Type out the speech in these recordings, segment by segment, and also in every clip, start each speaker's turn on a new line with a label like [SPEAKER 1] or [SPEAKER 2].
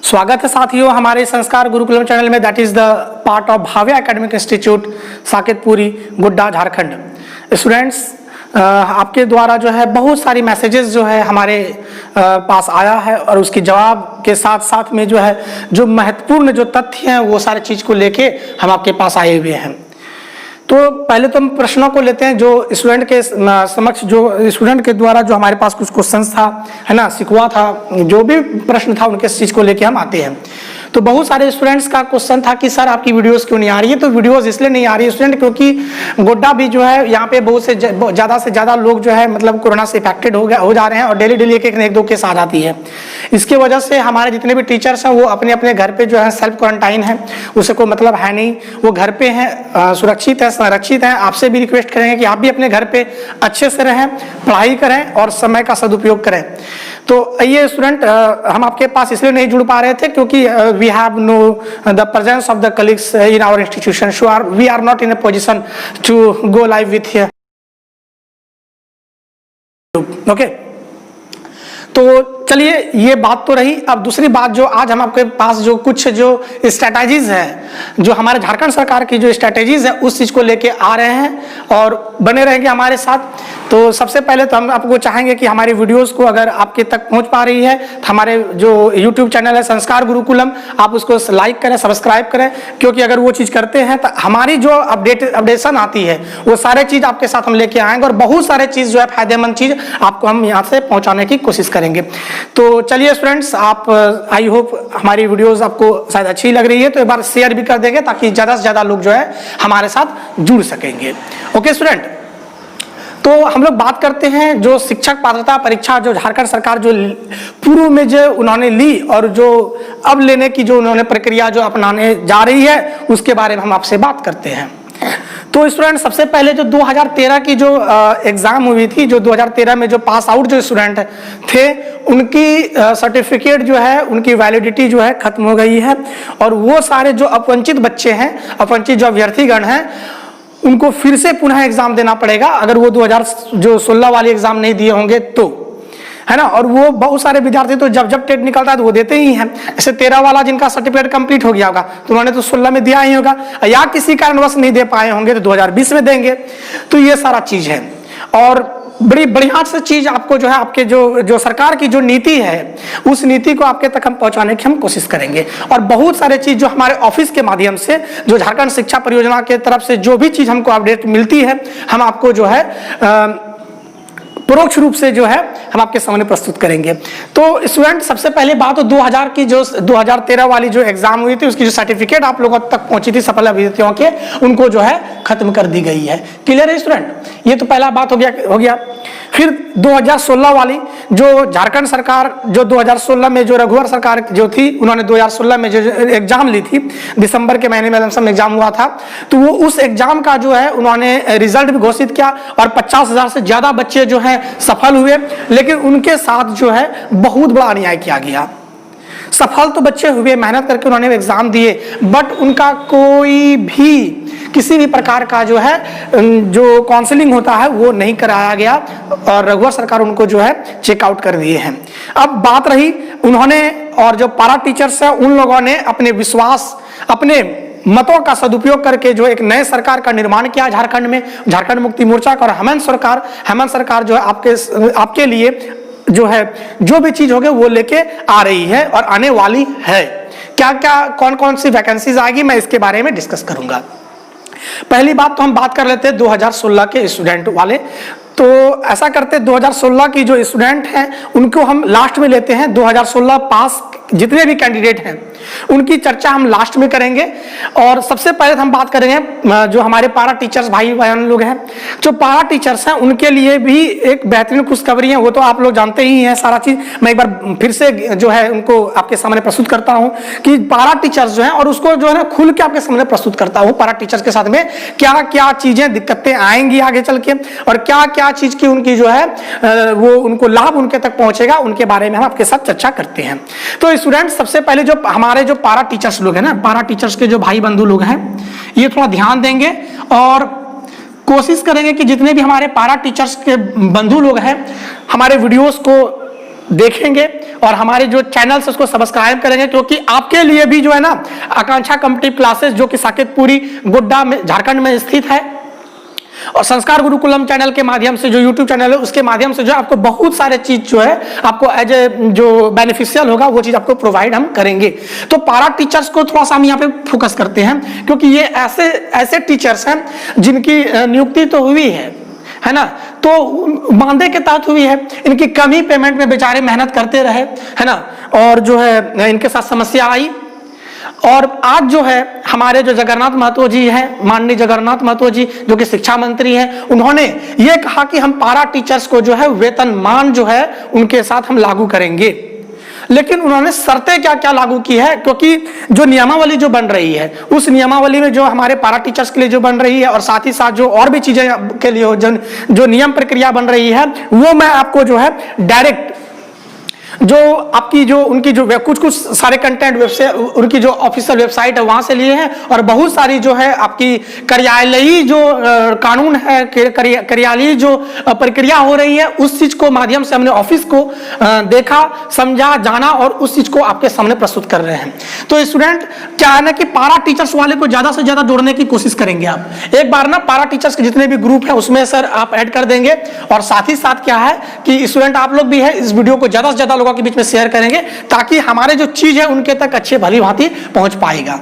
[SPEAKER 1] स्वागत है साथियों हमारे संस्कार गुरुकुलम चैनल में। That is the part of Bhavya academic institute Saketpuri गुड्डा झारखंड। स्टूडेंट्स आपके द्वारा जो है बहुत सारी मैसेजेस जो है हमारे पास आया है और उसके जवाब के साथ साथ में जो है जो महत्वपूर्ण जो तथ्य हैं वो सारे चीज़ को लेके हम आपके पास आए हुए हैं। तो पहले तो हम प्रश्नों को लेते हैं जो स्टूडेंट के समक्ष, जो स्टूडेंट के द्वारा जो हमारे पास कुछ क्वेश्चंस था, है ना, सिखवा था, जो भी प्रश्न था उनके चीज़ को लेके हम आते हैं। तो बहुत सारे स्टूडेंट्स का क्वेश्चन था कि सर आपकी वीडियोस क्यों नहीं आ रही है। तो वीडियोस इसलिए नहीं आ रही है स्टूडेंट क्योंकि गोड्डा भी जो है यहाँ पे बहुत से ज़्यादा लोग जो है मतलब कोरोना से इफेक्टेड हो जा रहे हैं और डेली एक दो केस आ जाती है। इसकी वजह से हमारे जितने भी टीचर्स हैं वो अपने अपने घर पे जो है सेल्फ क्वारंटाइन है, उससे कोई मतलब है नहीं, वो घर पे हैं, सुरक्षित है, संरक्षित हैं। आपसे भी रिक्वेस्ट करेंगे कि आप भी अपने घर पे अच्छे से रहें, पढ़ाई करें और समय का सदुपयोग करें। तो ये स्टूडेंट हम आपके पास इसलिए नहीं जुड़ पा रहे थे क्योंकि we have no the presence of the colleagues in our institution, so we are not in a position to go live with here. Okay, तो चलिए ये बात तो रही। अब दूसरी बात जो आज हम आपके पास जो कुछ जो स्ट्रैटेजीज है, जो हमारे झारखंड सरकार की जो स्ट्रैटेजीज है उस चीज को लेके आ रहे हैं और बने रहेंगे हमारे साथ। तो सबसे पहले तो हम आपको चाहेंगे कि हमारी वीडियोस को अगर आपके तक पहुंच पा रही है तो हमारे जो यूट्यूब चैनल है संस्कार गुरुकुलम, आप उसको लाइक करें, सब्सक्राइब करें, क्योंकि अगर वो चीज़ करते हैं तो हमारी जो अपडेशन आती है वो सारे चीज़ आपके साथ हम लेके आएंगे और बहुत सारे चीज़ जो है फायदेमंद चीज़ आपको हम यहाँ से पहुँचाने की कोशिश करेंगे। तो चलिए स्टूडेंट्स, आप आई होप हमारी वीडियोस आपको शायद अच्छी लग रही है तो एक बार शेयर भी कर देंगे ताकि ज़्यादा से ज़्यादा लोग जो है हमारे साथ जुड़ सकेंगे। ओके स्टूडेंट, तो हम लोग बात करते हैं जो शिक्षक पात्रता परीक्षा जो झारखंड सरकार जो पूर्व में जो उन्होंने ली और जो अब लेने की जो उन्होंने प्रक्रिया जो अपनाने जा रही है उसके बारे में हम आपसे बात करते हैं। तो स्टूडेंट सबसे पहले जो 2013 की जो एग्जाम हुई थी, जो 2013 में जो पास आउट जो स्टूडेंट थे उनकी सर्टिफिकेट जो है उनकी वैलिडिटी जो है खत्म हो गई है और वो सारे जो अपवंचित बच्चे हैं, अपवंचित जो अभ्यर्थीगण हैं, उनको फिर से पुनः एग्जाम देना पड़ेगा अगर वो 2016 वाली एग्जाम नहीं दिए होंगे तो, है ना। और वो बहुत सारे विद्यार्थी तो जब टेट निकलता है तो वो देते ही हैं। ऐसे 13 वाला जिनका सर्टिफिकेट कंप्लीट हो गया होगा तो उन्होंने तो 16 में दिया ही होगा, या किसी कारणवश नहीं दे पाए होंगे तो 2020 में देंगे। तो ये सारा चीज है और बड़ी बढ़िया से चीज आपको जो है आपके जो सरकार की जो नीति है उस नीति को आपके तक हम पहुंचाने की हम कोशिश करेंगे। और बहुत सारे चीज जो हमारे ऑफिस के माध्यम से जो झारखंड शिक्षा परियोजना के तरफ से जो भी चीज हमको अपडेट मिलती है हम आपको जो है परोक्ष रूप से जो है हम आपके सामने प्रस्तुत करेंगे। तो स्टूडेंट सबसे पहले बात तो 2000 की जो 2013 वाली जो एग्जाम हुई थी उसकी जो सर्टिफिकेट आप लोगों तक पहुंची थी सफल अभ्यर्थियों के, उनको जो है खत्म कर दी गई है। क्लियर है स्टूडेंट, ये तो पहला बात हो गया। फिर 2016 वाली जो झारखंड सरकार जो 2016 में जो रघुवर सरकार जो थी उन्होंने 2016 में जो एग्जाम ली थी, दिसंबर के महीने में एग्जाम हुआ था, तो वो उस एग्जाम का जो है उन्होंने रिजल्ट भी घोषित किया और 50,000 से ज्यादा बच्चे जो है सफल हुए। लेकिन उनके साथ जो है बहुत बड़ा अन्याय किया गया। सफल तो बच्चे हुए, मेहनत करके उन्होंने एग्जाम दिए, बट उनका कोई भी किसी भी प्रकार का जो है जो काउंसलिंग होता है वो नहीं कराया गया और रघुवर सरकार उनको जो है चेकआउट कर दिए हैं। अब बात रही उन्होंने और जो पारा टीचर्स है उन लोगों ने अपने विश्वास, अपने मतों का सदुपयोग करके जो एक नए सरकार का निर्माण किया झारखंड में, झारखंड मुक्ति मोर्चा का। और हेमंत सरकार जो है आपके लिए जो है जो भी चीज होगी वो लेके आ रही है और आने वाली है। क्या क्या कौन कौन सी वैकेंसीज आएगी मैं इसके बारे में डिस्कस करूंगा। पहली बात तो हम बात कर लेते हैं 2016 के स्टूडेंट वाले। तो ऐसा करते 2016 की जो स्टूडेंट हैं उनको हम लास्ट में लेते हैं। 2016 पास जितने भी कैंडिडेट हैं उनकी चर्चा हम लास्ट में करेंगे। और सबसे पहले हम बात करेंगे जो हमारे पारा टीचर्स भाई बहन लोग हैं, जो पारा टीचर्स हैं उनके लिए भी एक बेहतरीन खुशखबरी है। वो तो आप लोग जानते ही हैं सारा चीज, मैं एक बार फिर से जो है उनको आपके सामने प्रस्तुत करता हूं कि पारा टीचर्स जो है और उसको जो है ना खुल के आपके सामने प्रस्तुत करता हूं पारा टीचर्स के साथ में क्या क्या चीजें दिक्कतें आएंगी आगे चल के और क्या क्या चीज की उनकी जो है वो उनको लाभ उनके तक पहुंचेगा, उनके बारे में हम आपके साथ चर्चा करते हैं। तो स्टूडेंट सबसे पहले जो हमारे जो पारा टीचर्स लोग हैं ना, पारा टीचर्स के जो भाई बंधु लोग हैं ये थोड़ा ध्यान देंगे और कोशिश करेंगे कि जितने भी हमारे पारा टीचर्स के बंधु लोग हैं हमारे वीडियोस को देखेंगे और हमारे जो चैनल्स उसको सब्सक्राइब करेंगे, क्योंकि आपके लिए भी जो है ना आकांक्षा कॉम्पिटिटिव क्लासेस जो कि साकेतपुरी गोड्डा में झारखंड में स्थित है, और संस्कार गुरुकुलम चैनल के माध्यम से जो यूट्यूब चैनल है उसके माध्यम से जो आपको बहुत सारे चीज जो है आपको एज ए जो बेनिफिशियल होगा वो चीज आपको प्रोवाइड हम करेंगे। तो पारा टीचर्स को थोड़ा सा हम यहाँ पे फोकस करते हैं, क्योंकि ये ऐसे टीचर्स हैं जिनकी नियुक्ति तो हुई है ना, तो मानदेय के तहत हुई है, इनकी कम ही पेमेंट में बेचारे मेहनत करते रहे, है ना, और जो है इनके साथ समस्या आई। और आज जो है हमारे जो जगन्नाथ महतो जी हैं, माननीय जगन्नाथ महतो जी जो कि शिक्षा मंत्री हैं, उन्होंने ये कहा कि हम पारा टीचर्स को जो है वेतनमान जो है उनके साथ हम लागू करेंगे। लेकिन उन्होंने शर्तें क्या क्या लागू की है, क्योंकि जो नियमावली जो बन रही है उस नियमावली में जो हमारे पारा टीचर्स के लिए जो बन रही है और साथ ही साथ जो और भी चीजें के लिए जो नियम प्रक्रिया बन रही है वो मैं आपको जो है डायरेक्ट जो आपकी जो उनकी जो कुछ सारे कंटेंट वेबसाइट उनकी जो ऑफिशियल वेबसाइट है वहां से लिए हैं, और बहुत सारी जो है आपकी कार्यालयी जो कानून है, कार्यालयी जो प्रक्रिया हो रही है उस चीज को माध्यम से हमने ऑफिस को देखा, समझा, जाना और उस चीज को आपके सामने प्रस्तुत कर रहे हैं। तो स्टूडेंट क्या है ना कि पारा टीचर्स वाले को ज्यादा से ज्यादा जोड़ने की कोशिश करेंगे। आप एक बार ना पारा टीचर्स के जितने भी ग्रुप है उसमें सर आप ऐड कर देंगे, और साथ ही साथ क्या है कि स्टूडेंट आप लोग भी है इस वीडियो को ज्यादा से ज्यादा लोगों के बीच में शेयर करेंगे, ताकि हमारे जो चीज है उनके तक अच्छे भली भांति पहुंच पाएगा।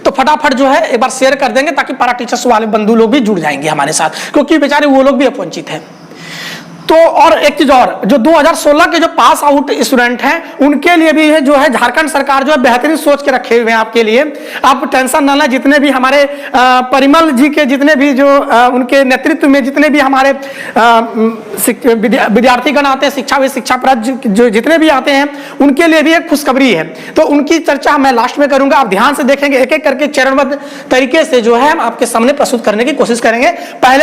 [SPEAKER 1] तो फटाफट जो है एक बार शेयर कर देंगे, ताकि पारा टीचर्स वाले बंधु लोग भी जुड़ जाएंगे हमारे साथ, क्योंकि बेचारे वो लोग भी अपवंचित हैं। तो और एक चीज और, जो 2016 के जो पास आउट स्टूडेंट हैं उनके लिए भी है जो है झारखंड सरकार जो है बेहतरीन सोच के रखे हुए हैं आपके लिए। आप टेंशन ना लें, जितने भी हमारे परिमल जी के जितने भी जो उनके नेतृत्व में जितने भी हमारे विद्यार्थीगण आते हैं, शिक्षाप्रद जो जितने भी आते हैं उनके लिए भी एक खुशखबरी है। तो उनकी चर्चा मैं लास्ट में करूंगा, आप ध्यान से देखेंगे, एक एक करके चरणबद्ध तरीके से जो है हम आपके सामने प्रस्तुत करने की कोशिश करेंगे।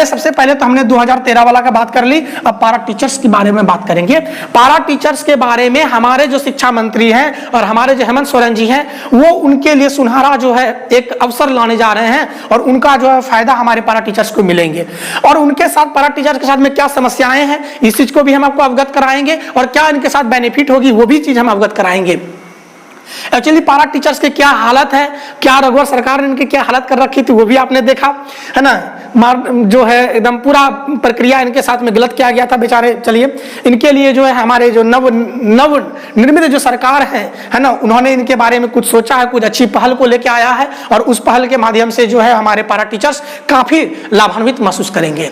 [SPEAKER 1] सबसे पहले तो हमने 2013 वाला का बात कर ली, अब पारा टीचर्स के बारे में बात करेंगे। पारा टीचर्स के बारे में हमारे जो शिक्षा मंत्री हैं और हमारे जो हेमंत सोरेन जी हैं वो उनके लिए सुनहरा जो है एक अवसर लाने जा रहे हैं, और उनका जो है फायदा हमारे पारा टीचर्स को मिलेंगे। और उनके साथ पारा टीचर्स के साथ में क्या समस्याएं हैं इस चीज को भी हम आपको अवगत कराएंगे, और क्या इनके साथ बेनिफिट होगी वो भी चीज हम अवगत कराएंगे। एक्चुअली पारा टीचर्स की क्या हालत है, क्या रघुवर सरकार ने इनकी क्या हालत कर रखी थी वो भी आपने देखा है ना, जो है एकदम पूरा प्रक्रिया इनके साथ में गलत किया गया था बेचारे। चलिए इनके लिए जो है हमारे जो नव निर्मित जो सरकार है ना, उन्होंने इनके बारे में कुछ सोचा है, कुछ अच्छी पहल को लेके आया है, और उस पहल के माध्यम से जो है हमारे पारा टीचर्स काफी लाभान्वित महसूस करेंगे।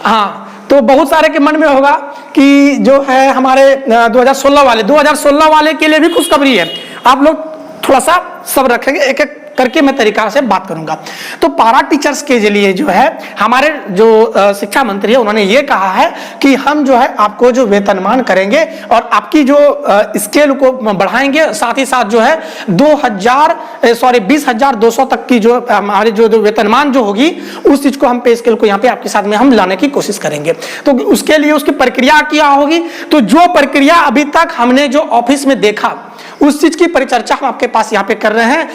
[SPEAKER 1] हाँ, तो बहुत सारे के मन में होगा कि जो है हमारे 2016 वाले के लिए भी खुशखबरी है। आप लोग थोड़ा सा सब्र रखेंगे, एक एक करके मैं तरीका से बात करूंगा। तो पारा टीचर्स के लिए जो है हमारे जो शिक्षा मंत्री है उन्होंने ये कहा है कि हम जो है आपको जो वेतनमान करेंगे और आपकी जो स्केल को बढ़ाएंगे, साथ ही साथ जो है 20,200 तक की जो हमारी जो वेतनमान जो होगी उस चीज को हम पे स्केल को यहाँ पे आपके साथ में हम लाने की कोशिश करेंगे। तो उसके लिए उसकी प्रक्रिया क्या होगी, तो जो प्रक्रिया अभी तक हमने जो ऑफिस में देखा उस चीज की परिचर्चा हम आपके पास यहाँ पे कर रहे हैं।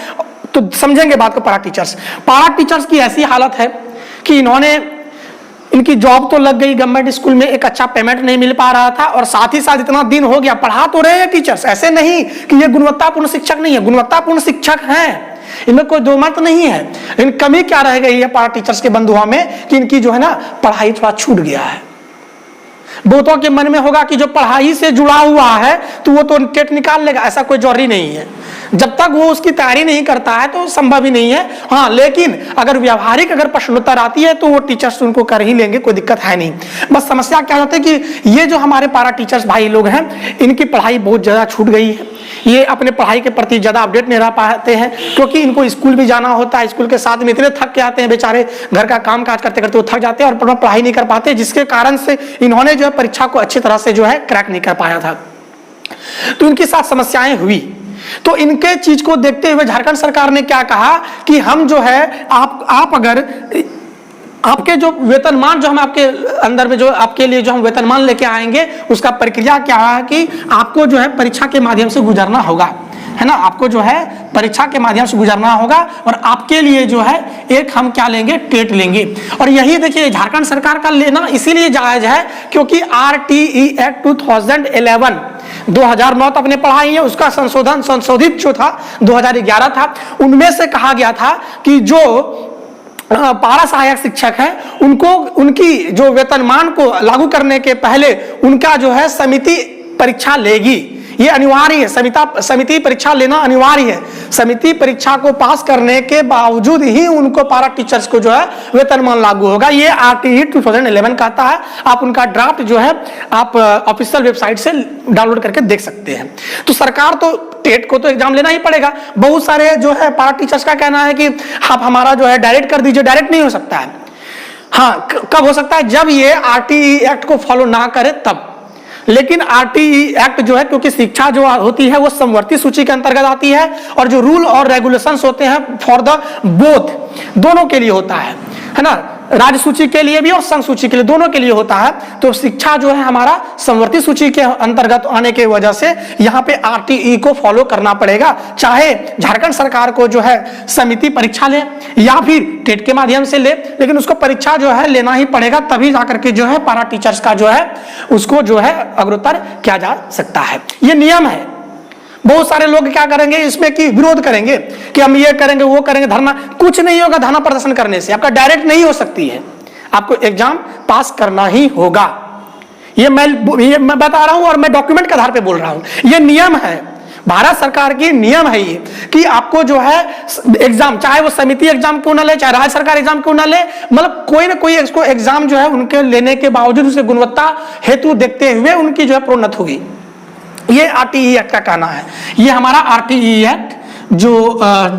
[SPEAKER 1] तो समझेंगे बात को। पारा टीचर्स की ऐसी हालत है कि इनकी जॉब तो लग गई गवर्नमेंट स्कूल में, एक अच्छा पेमेंट नहीं मिल पा रहा था, और साथ ही साथ इतना दिन हो गया पढ़ा तो रहे हैं टीचर्स, ऐसे नहीं कि ये गुणवत्तापूर्ण शिक्षक नहीं है, गुणवत्तापूर्ण शिक्षक हैं, इनमें कोई दो मत नहीं है। इन कमी क्या रह गई है पारा टीचर्स के बंधुओं में कि इनकी जो है ना पढ़ाई थोड़ा छूट गया है। बहुतों के मन में होगा कि जो पढ़ाई से जुड़ा हुआ है तो वो तो टेट निकाल लेगा, ऐसा कोई जरूरी नहीं है। जब तक वो उसकी तैयारी नहीं करता है तो संभव ही नहीं है। हाँ, लेकिन अगर व्यावहारिक अगर प्रश्नोत्तर आती है तो वो टीचर्स उनको कर ही लेंगे, कोई दिक्कत है नहीं। बस समस्या क्या होती है कि ये जो हमारे पारा टीचर्स भाई लोग हैं इनकी पढ़ाई बहुत ज्यादा छूट गई है, ये अपने पढ़ाई के प्रति ज्यादा अपडेट नहीं रह पाते हैं, क्योंकि इनको स्कूल भी जाना होता है, स्कूल के साथ में इतने थक के आते हैं बेचारे, घर का काम काज करते करते वो थक जाते हैं और पढ़ाई नहीं कर पाते, जिसके कारण से इन्होंने जो है परीक्षा को अच्छी तरह से जो है क्रैक नहीं कर पाया था। तो इनके साथ समस्याएं हुई। तो इनके चीज को देखते हुए झारखंड सरकार ने क्या कहा कि हम जो है आप अगर आपके जो वेतनमान जो हम आपके अंदर में जो आपके लिए जो हम वेतनमान लेके आएंगे उसका प्रक्रिया क्या है कि आपको जो है परीक्षा के माध्यम से गुजरना होगा। है ना, आपको जो है परीक्षा के माध्यम से गुजरना होगा और आपके लिए जो है एक हम क्या लेंगे, टेट लेंगे। और यही देखिए झारखंड सरकार का लेना इसीलिए जायज है क्योंकि RTE एक्ट 2009 तो आपने पढ़ा ही है, उसका संशोधित जो था 2011 था, उनमें से कहा गया था कि जो पारा सहायक शिक्षक हैं उनको उनकी जो वेतनमान को लागू करने के पहले उनका जो है समिति परीक्षा लेगी, ये अनिवार्य है, समिति परीक्षा लेना अनिवार्य है। समिति परीक्षा को पास करने के बावजूद ही उनको पारा टीचर्स को जो है वेतनमान लागू होगा, ये RTE 2011 कहता है। आप उनका ड्राफ्ट जो है आप ऑफिशियल वेबसाइट से डाउनलोड करके देख सकते हैं। तो सरकार तो टेट को तो एग्जाम लेना ही पड़ेगा। बहुत सारे जो है पारा टीचर्स का कहना है कि आप हमारा जो है डायरेक्ट कर दीजिए, डायरेक्ट नहीं हो सकता है। हाँ, कब हो सकता है, जब ये RTE एक्ट को फॉलो ना करे तब। लेकिन RTE एक्ट जो है, क्योंकि शिक्षा जो होती है वो समवर्ती सूची के अंतर्गत आती है और जो रूल और रेगुलेशंस होते हैं फॉर द बोथ, दोनों के लिए होता है ना, राज्य सूची के लिए भी और संघ सूची के लिए, दोनों के लिए होता है। तो शिक्षा जो है हमारा समवर्ती सूची के अंतर्गत आने की वजह से यहाँ पे RTE को फॉलो करना पड़ेगा, चाहे झारखंड सरकार को जो है समिति परीक्षा ले या फिर टेट के माध्यम से ले, लेकिन उसको परीक्षा जो है लेना ही पड़ेगा, तभी जाकर के जो है पारा टीचर्स का जो है उसको जो है अग्रतर किया जा सकता है। ये नियम है। बहुत सारे लोग क्या करेंगे इसमें कि विरोध करेंगे कि हम ये करेंगे वो करेंगे, धरना, कुछ नहीं होगा धरना प्रदर्शन करने से, आपका डायरेक्ट नहीं हो सकती है, आपको एग्जाम पास करना ही होगा। ये मैं बता रहा हूं और मैं डॉक्यूमेंट के आधार पे बोल रहा हूं, ये नियम है, भारत सरकार की नियम है ये कि आपको जो है एग्जाम, चाहे वो समिति एग्जाम क्यों ना ले, चाहे राज्य सरकार एग्जाम क्यों ना ले, मतलब कोई ना कोई इसको एग्जाम जो है उनके लेने के बावजूद उसे गुणवत्ता हेतु देखते हुए उनकी जो है प्रोन्नत होगी। ये RTE एक्ट का कहना है। ये हमारा RTE एक्ट जो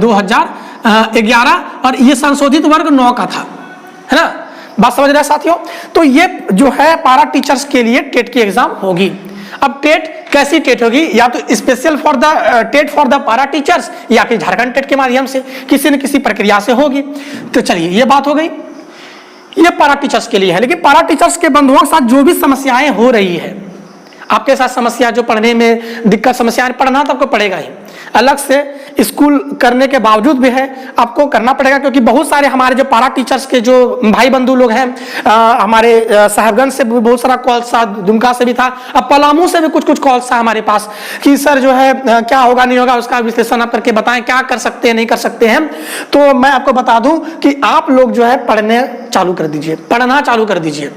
[SPEAKER 1] 2011 और ये संशोधित वर्ग 9 का था, है ना, बात समझ रहे हैं साथियों। तो ये जो है पारा टीचर्स के लिए टेट की एग्जाम होगी। अब टेट कैसी टेट होगी, या तो special for the TET for the para teachers या फिर झारखंड टेट के माध्यम से किसी न किसी प्रक्रिया से होगी। तो चलिए ये बात हो गई, ये पारा टीचर्स के लिए है। लेकिन पारा टीचर्स के बंधुओं के साथ जो भी समस्याएं हो रही है, आपके साथ समस्या जो पढ़ने में दिक्कत, समस्याएं, पढ़ना तो आपको पड़ेगा ही, अलग से स्कूल करने के बावजूद भी है आपको करना पड़ेगा, क्योंकि बहुत सारे हमारे जो पारा टीचर्स के जो भाई बंधु लोग हैं, हमारे साहेबगंज से भी बहुत सारा कॉल्स था, दुमका से भी था, अब पलामू से भी कुछ कॉल्स था हमारे पास कि सर जो है क्या होगा नहीं होगा उसका विश्लेषण आप करके बताएं, क्या कर सकते हैं नहीं कर सकते हैं। तो मैं आपको बता दूं कि आप लोग जो है पढ़ने चालू कर दीजिए, पढ़ना चालू कर दीजिए,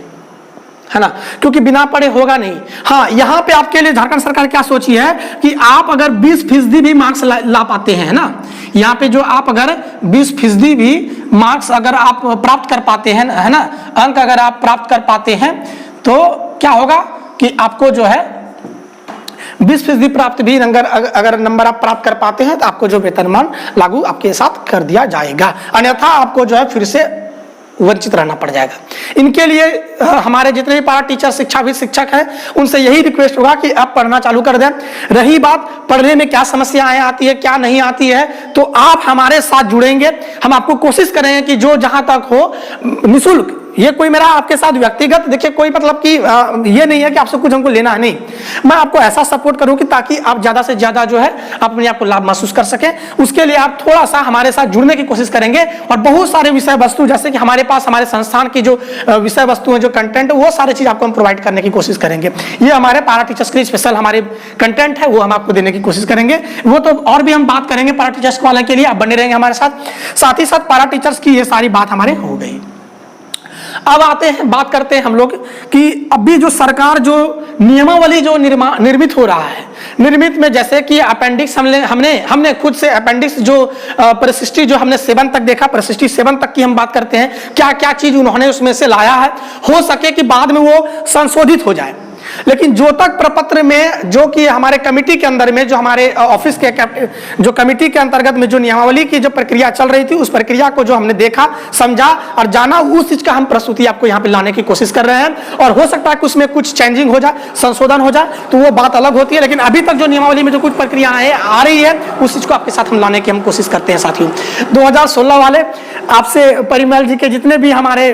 [SPEAKER 1] है ना, क्योंकि बिना पढ़े होगा नहीं। हाँ, यहाँ पे आपके लिए झारखंड सरकार क्या सोची है कि आप अगर 20% भी मार्क्स ला पाते हैं, है ना, यहाँ पे जो आप अगर 20% भी मार्क्स अगर आप प्राप्त कर पाते हैं, है ना, अंक अगर आप प्राप्त कर पाते हैं, तो क्या होगा कि आपको जो है 20% प्राप्त भी अगर नंबर आप प्राप्त कर पाते हैं तो आपको जो वेतनमान लागू आपके साथ कर दिया जाएगा, अन्यथा आपको जो है फिर से वंचित रहना पड़ जाएगा। इनके लिए हमारे जितने भी पारा टीचर शिक्षाविद शिक्षक हैं उनसे यही रिक्वेस्ट होगा कि आप पढ़ना चालू कर दें। रही बात पढ़ने में क्या समस्याएं आती है क्या नहीं आती है, तो आप हमारे साथ जुड़ेंगे, हम आपको कोशिश करेंगे कि जो जहां तक हो निःशुल्क, ये कोई मेरा आपके साथ व्यक्तिगत देखिए कोई मतलब कि ये नहीं है कि आपसे कुछ हमको लेना है, नहीं, मैं आपको ऐसा सपोर्ट करूं कि ताकि आप ज्यादा से ज्यादा जो है अपने आप को लाभ महसूस कर सकें। उसके लिए आप थोड़ा सा हमारे साथ जुड़ने की कोशिश करेंगे और बहुत सारे विषय वस्तु जैसे कि हमारे पास हमारे संस्थान की जो विषय वस्तु है, जो कंटेंट, वो सारी चीज आपको हम प्रोवाइड करने की कोशिश करेंगे। ये हमारे पारा टीचर्स के लिए स्पेशल हमारे कंटेंट है, वो हम आपको देने की कोशिश करेंगे। वो तो और भी हम बात करेंगे पारा टीचर्स वाले के लिए, आप बने रहेंगे हमारे साथ ही साथ पारा टीचर्स की ये सारी बात हमारे हो गई। अब आते हैं, बात करते हैं हम लोग कि अभी जो सरकार जो नियमावली जो निर्मित हो रहा है, निर्मित में जैसे कि अपेंडिक्स हमने खुद से अपेंडिक्स जो परिशिष्टि जो हमने 7 तक देखा, परिशिष्टि 7 तक की हम बात करते हैं, क्या क्या चीज उन्होंने उसमें से लाया है, हो सके कि बाद में वो संशोधित हो जाए। लेकिन जो तक प्रपत्र में जो कि हमारे कमेटी के अंदर में जो हमारे ऑफिस के जो कमेटी के अंतर्गत में जो नियमावली की जो प्रक्रिया चल रही थी, उस प्रक्रिया को जो हमने देखा, समझा और जाना, उस चीज का हम प्रस्तुति आपको यहाँ पे लाने की कोशिश कर रहे हैं। और हो सकता है कि उसमें कुछ चेंजिंग हो जाए, संशोधन हो जाए, तो वो बात अलग होती है। लेकिन अभी तक जो नियमावली में जो कुछ प्रक्रियाएं आ रही है, उस चीज को आपके साथ हम लाने की हम कोशिश करते हैं साथियों। 2016 वाले आपसे परिमल जी के जितने भी हमारे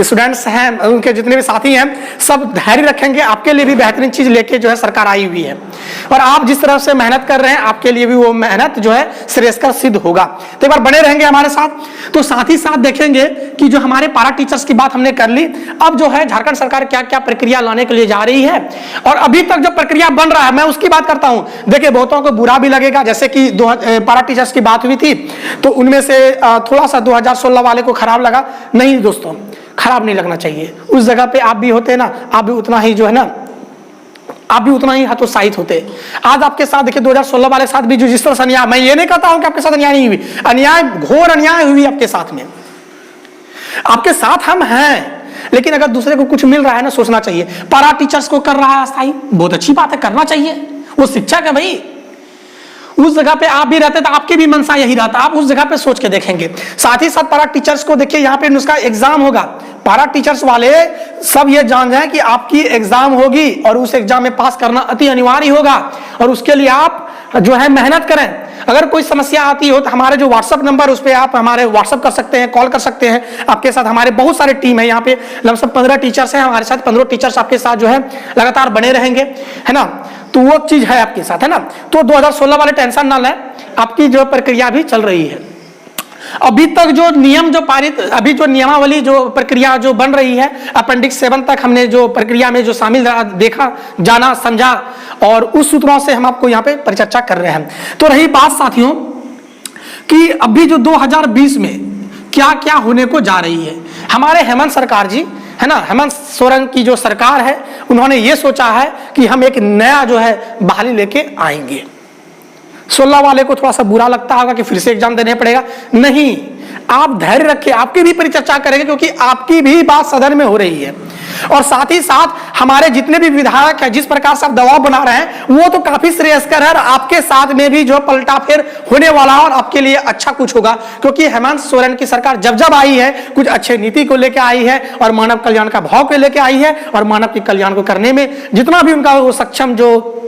[SPEAKER 1] स्टूडेंट्स हैं, उनके जितने भी साथी हैं, सब धैर्य रखेंगे, आपके लिए भी बेहतरीन चीज लेके जो है सरकार आई हुई है, और आप जिस तरह से मेहनत कर रहे हैं आपके लिए भी वो मेहनत जो है श्रेयस्कर सिद्ध होगा। तो एक बार बने रहेंगे हमारे साथ। तो साथ ही साथ देखेंगे कि जो हमारे पारा टीचर्स की बात हमने कर ली, अब जो है झारखंड सरकार क्या क्या प्रक्रिया लाने के लिए जा रही है, और अभी तक जो प्रक्रिया बन रहा है मैं उसकी बात करता हूं। देखिए बहुतों को बुरा भी लगेगा, जैसे कि पारा टीचर्स की बात हुई थी तो उनमें से थोड़ा सा 2016 वाले को खराब लगा। नहीं दोस्तों, खराब नहीं लगना चाहिए। उस जगह पे आप भी होते ना, आप भी उतना ही जो है ना, आप भी उतना ही हतोत्साहित होते। आज आपके साथ देखिए 2016 वाले साथ भी जो जिस तरह से अन्याय, मैं ये नहीं कहता हूं कि आपके साथ अन्याय नहीं हुई, अन्याय, घोर अन्याय हुई आपके साथ में, आपके साथ हम हैं, लेकिन अगर दूसरे को कुछ मिल रहा है ना, सोचना चाहिए। पारा टीचर्स को कर रहा है अस्थायी, बहुत अच्छी बात है, करना चाहिए, वो शिक्षक है भाई। उस जगह पे आप भी रहते तो आपकी भी मनसा यही रहता, आप उस जगह पे सोच के देखेंगे। साथ ही साथ पारा टीचर्स को देखिए, यहाँ पे उसका एग्जाम होगा। पारा टीचर्स वाले सब ये जान जाए कि आपकी एग्जाम होगी और उस एग्जाम में पास करना अति अनिवार्य होगा, और उसके लिए आप जो है मेहनत करें। अगर कोई समस्या आती हो तो हमारे जो व्हाट्सएप नंबर, उस पर आप हमारे व्हाट्सएप कर सकते हैं, कॉल कर सकते हैं। आपके साथ हमारे बहुत सारे टीम है, यहाँ पे लगभग 15 टीचर्स हैं हमारे साथ, 15 टीचर्स आपके साथ जो है लगातार बने रहेंगे, है ना। तो वो चीज है आपके साथ, है ना। तो 2016 वाले टेंशन ना लें, आपकी जो प्रक्रिया भी चल रही है। अभी तक जो नियम जो पारित, अभी जो नियमावली जो प्रक्रिया जो बन रही है, अपेंडिक्स 7 तक हमने जो प्रक्रिया में जो शामिल देखा, जाना, समझा, और उस सूत्रों से हम आपको यहाँ पे परिचर्चा कर रहे हैं। तो रही बात साथियों कि अभी जो 2020 में क्या क्या होने को जा रही है, हमारे हेमंत सरकार जी, है ना, हेमंत सोरेन की जो सरकार है, उन्होंने ये सोचा है कि हम एक नया जो है बहाली लेके आएंगे। 16 वाले को थोड़ा सा बुरा लगता होगा कि फिर से एग्जाम देने पड़ेगा, नहीं, आप धैर्य रखिए, आपकी भी परिचर्चा करेंगे, क्योंकि आपकी भी बात सदन में हो रही है। और साथ ही साथ हमारे जितने भी विधायक हैं, जिस प्रकार से आप दबाव बना रहे हैं, वो तो काफी श्रेयस्कर है, और आपके साथ में भी जो पलटा फिर होने वाला है, और आपके लिए अच्छा कुछ होगा। क्योंकि हेमंत सोरेन की सरकार जब जब आई है, कुछ अच्छे नीति को लेकर आई है, और मानव कल्याण का भाव को लेकर आई है, और मानव के कल्याण को करने में जितना भी उनका वो सक्षम जो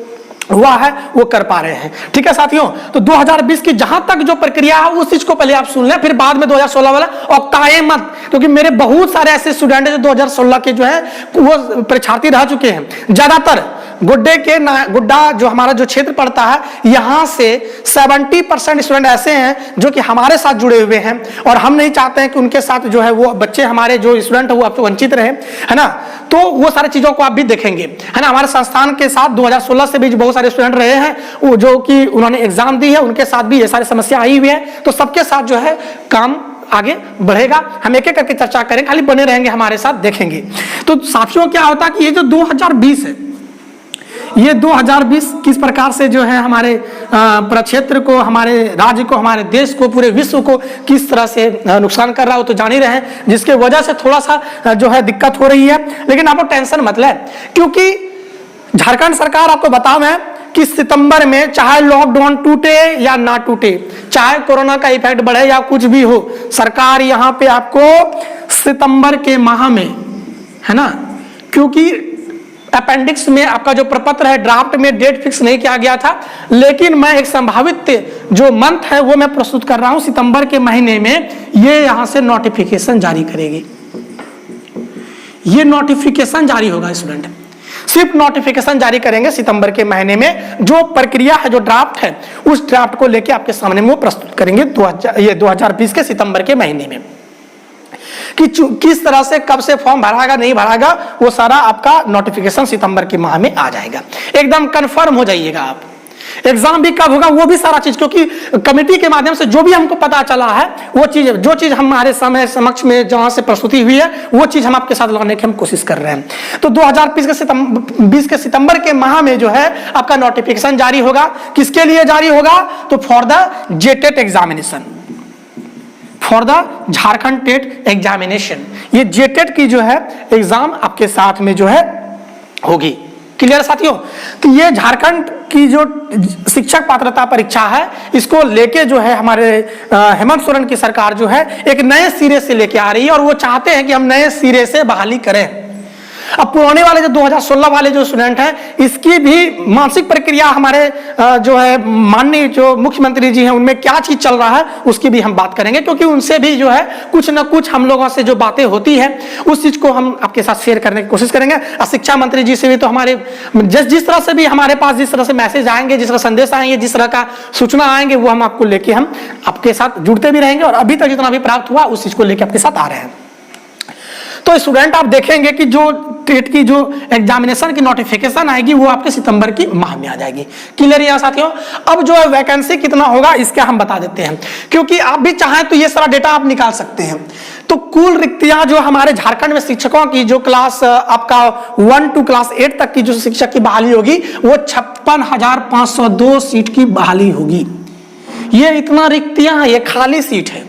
[SPEAKER 1] हुआ है वो कर पा रहे हैं। ठीक है साथियों, तो 2020 की जहां तक जो प्रक्रिया है उस चीज को पहले आप सुन लें, फिर बाद में 2016 वाला, और कायम मत, क्योंकि मेरे बहुत सारे ऐसे स्टूडेंट हैं जो 2016 के जो है वो परीक्षार्थी रह चुके हैं। ज्यादातर गुड्डा जो हमारा जो क्षेत्र पड़ता है, यहां से 70% स्टूडेंट ऐसे हैं जो कि हमारे साथ जुड़े हुए हैं, और हम नहीं चाहते हैं कि उनके साथ जो है वो बच्चे, हमारे जो स्टूडेंट है वो आपको वंचित रहे, है ना। तो वो सारी चीजों को आप भी देखेंगे, है ना। हमारे संस्थान के साथ 2016 से भी बहुत सारे स्टूडेंट रहे हैं, वो जो कि उन्होंने एग्जाम दी है, उनके साथ भी ये सारी समस्या आई हुई है। तो सबके साथ जो है काम आगे बढ़ेगा, हम एक एक करके चर्चा करेंगे, खाली बने रहेंगे हमारे साथ, देखेंगे। तो साथियों क्या होता है कि ये जो 2020 है, ये 2020 किस प्रकार से जो है हमारे प्रक्षेत्र को, हमारे राज्य को, हमारे देश को, पूरे विश्व को किस तरह से नुकसान कर रहा हो तो जान ही रहे हैं, जिसके वजह से थोड़ा सा जो है दिक्कत हो रही है। लेकिन आपको टेंशन मत लें, क्योंकि झारखंड सरकार, आपको बता दें कि सितंबर में चाहे लॉकडाउन टूटे या ना टूटे, चाहे कोरोना का इफेक्ट बढ़े या कुछ भी हो, सरकार यहां पे आपको सितंबर के माह में, है ना, क्योंकि अपेंडिक्स में आपका जो प्रपत्र है ड्राफ्ट में डेट फिक्स नहीं किया गया था, लेकिन मैं एक संभावित जो मंथ है वो मैं प्रस्तुत कर रहा हूं। सितंबर के महीने में ये यहां से नोटिफिकेशन जारी करेगी, ये नोटिफिकेशन जारी होगा, स्टूडेंट सिर्फ नोटिफिकेशन जारी करेंगे सितंबर के महीने में। जो प्रक्रिया है, जो ड्राफ्ट है, उस ड्राफ्ट को लेके आपके सामने में वो प्रस्तुत करेंगे 2020 के सितंबर के महीने में, कि किस तरह से कब से फॉर्म भरागा नहीं भरागा, वो सारा आपका नोटिफिकेशन सितंबर के माह में आ जाएगा। एकदम कंफर्म हो जाइएगा आप। एग्जाम भी कब होगा वो भी सारा चीज, क्योंकि कमेटी के माध्यम से जो भी हमको पता चला है, वो चीज, जो चीज हमारे समक्ष में जहां से प्रस्तुति हुई है, वो चीज हम आपके साथ लाने की हम कोशिश कर रहे हैं। तो 2020 के सितंबर के माह में जो है आपका नोटिफिकेशन जारी होगा। किसके लिए जारी होगा? तो for the JTET examination, for the Jharkhand TET examination, ये जेटेट की जो है एग्जाम आपके साथ में जो है होगी। क्लियर साथियों? तो ये झारखंड की जो शिक्षक पात्रता परीक्षा है, इसको लेके जो है हमारे हेमंत सोरेन की सरकार जो है एक नए सिरे से लेके आ रही है, और वो चाहते हैं कि हम नए सिरे से बहाली करें। अब पुराने वाले जो 2016 वाले जो स्टूडेंट हैं, इसकी भी मानसिक प्रक्रिया हमारे जो है माननीय जो मुख्यमंत्री जी हैं उनमें क्या चीज चल रहा है उसकी भी हम बात करेंगे, क्योंकि उनसे भी जो है कुछ ना कुछ हम लोगों से जो बातें होती है उस चीज को हम आपके साथ शेयर करने की कोशिश करेंगे। और शिक्षा मंत्री जी से भी तो हमारे जिस तरह से भी हमारे पास जिस तरह से मैसेज आएंगे, जिस तरह संदेश आएंगे, जिस तरह का सूचना आएंगे, वो हम आपको लेके हम आपके साथ जुड़ते भी रहेंगे और अभी तक जितना भी प्राप्त हुआ उस चीज को लेकर आपके साथ आ रहे हैं। तो स्टूडेंट आप देखेंगे कि जो टेट की जो एग्जामिनेशन की नोटिफिकेशन आएगी वो आपके सितंबर की माह में आ जाएगी। क्लियर है साथियों? अब जो है वैकेंसी कितना होगा इसका हम बता देते हैं, क्योंकि आप भी चाहें तो ये सारा डेटा आप निकाल सकते हैं। तो कुल रिक्तियां जो हमारे झारखंड में शिक्षकों की जो क्लास आपका 1 to क्लास 8 तक की जो शिक्षक की बहाली होगी वो 56,502 सीट की बहाली होगी। ये इतना रिक्तियां हैं, ये खाली सीट है।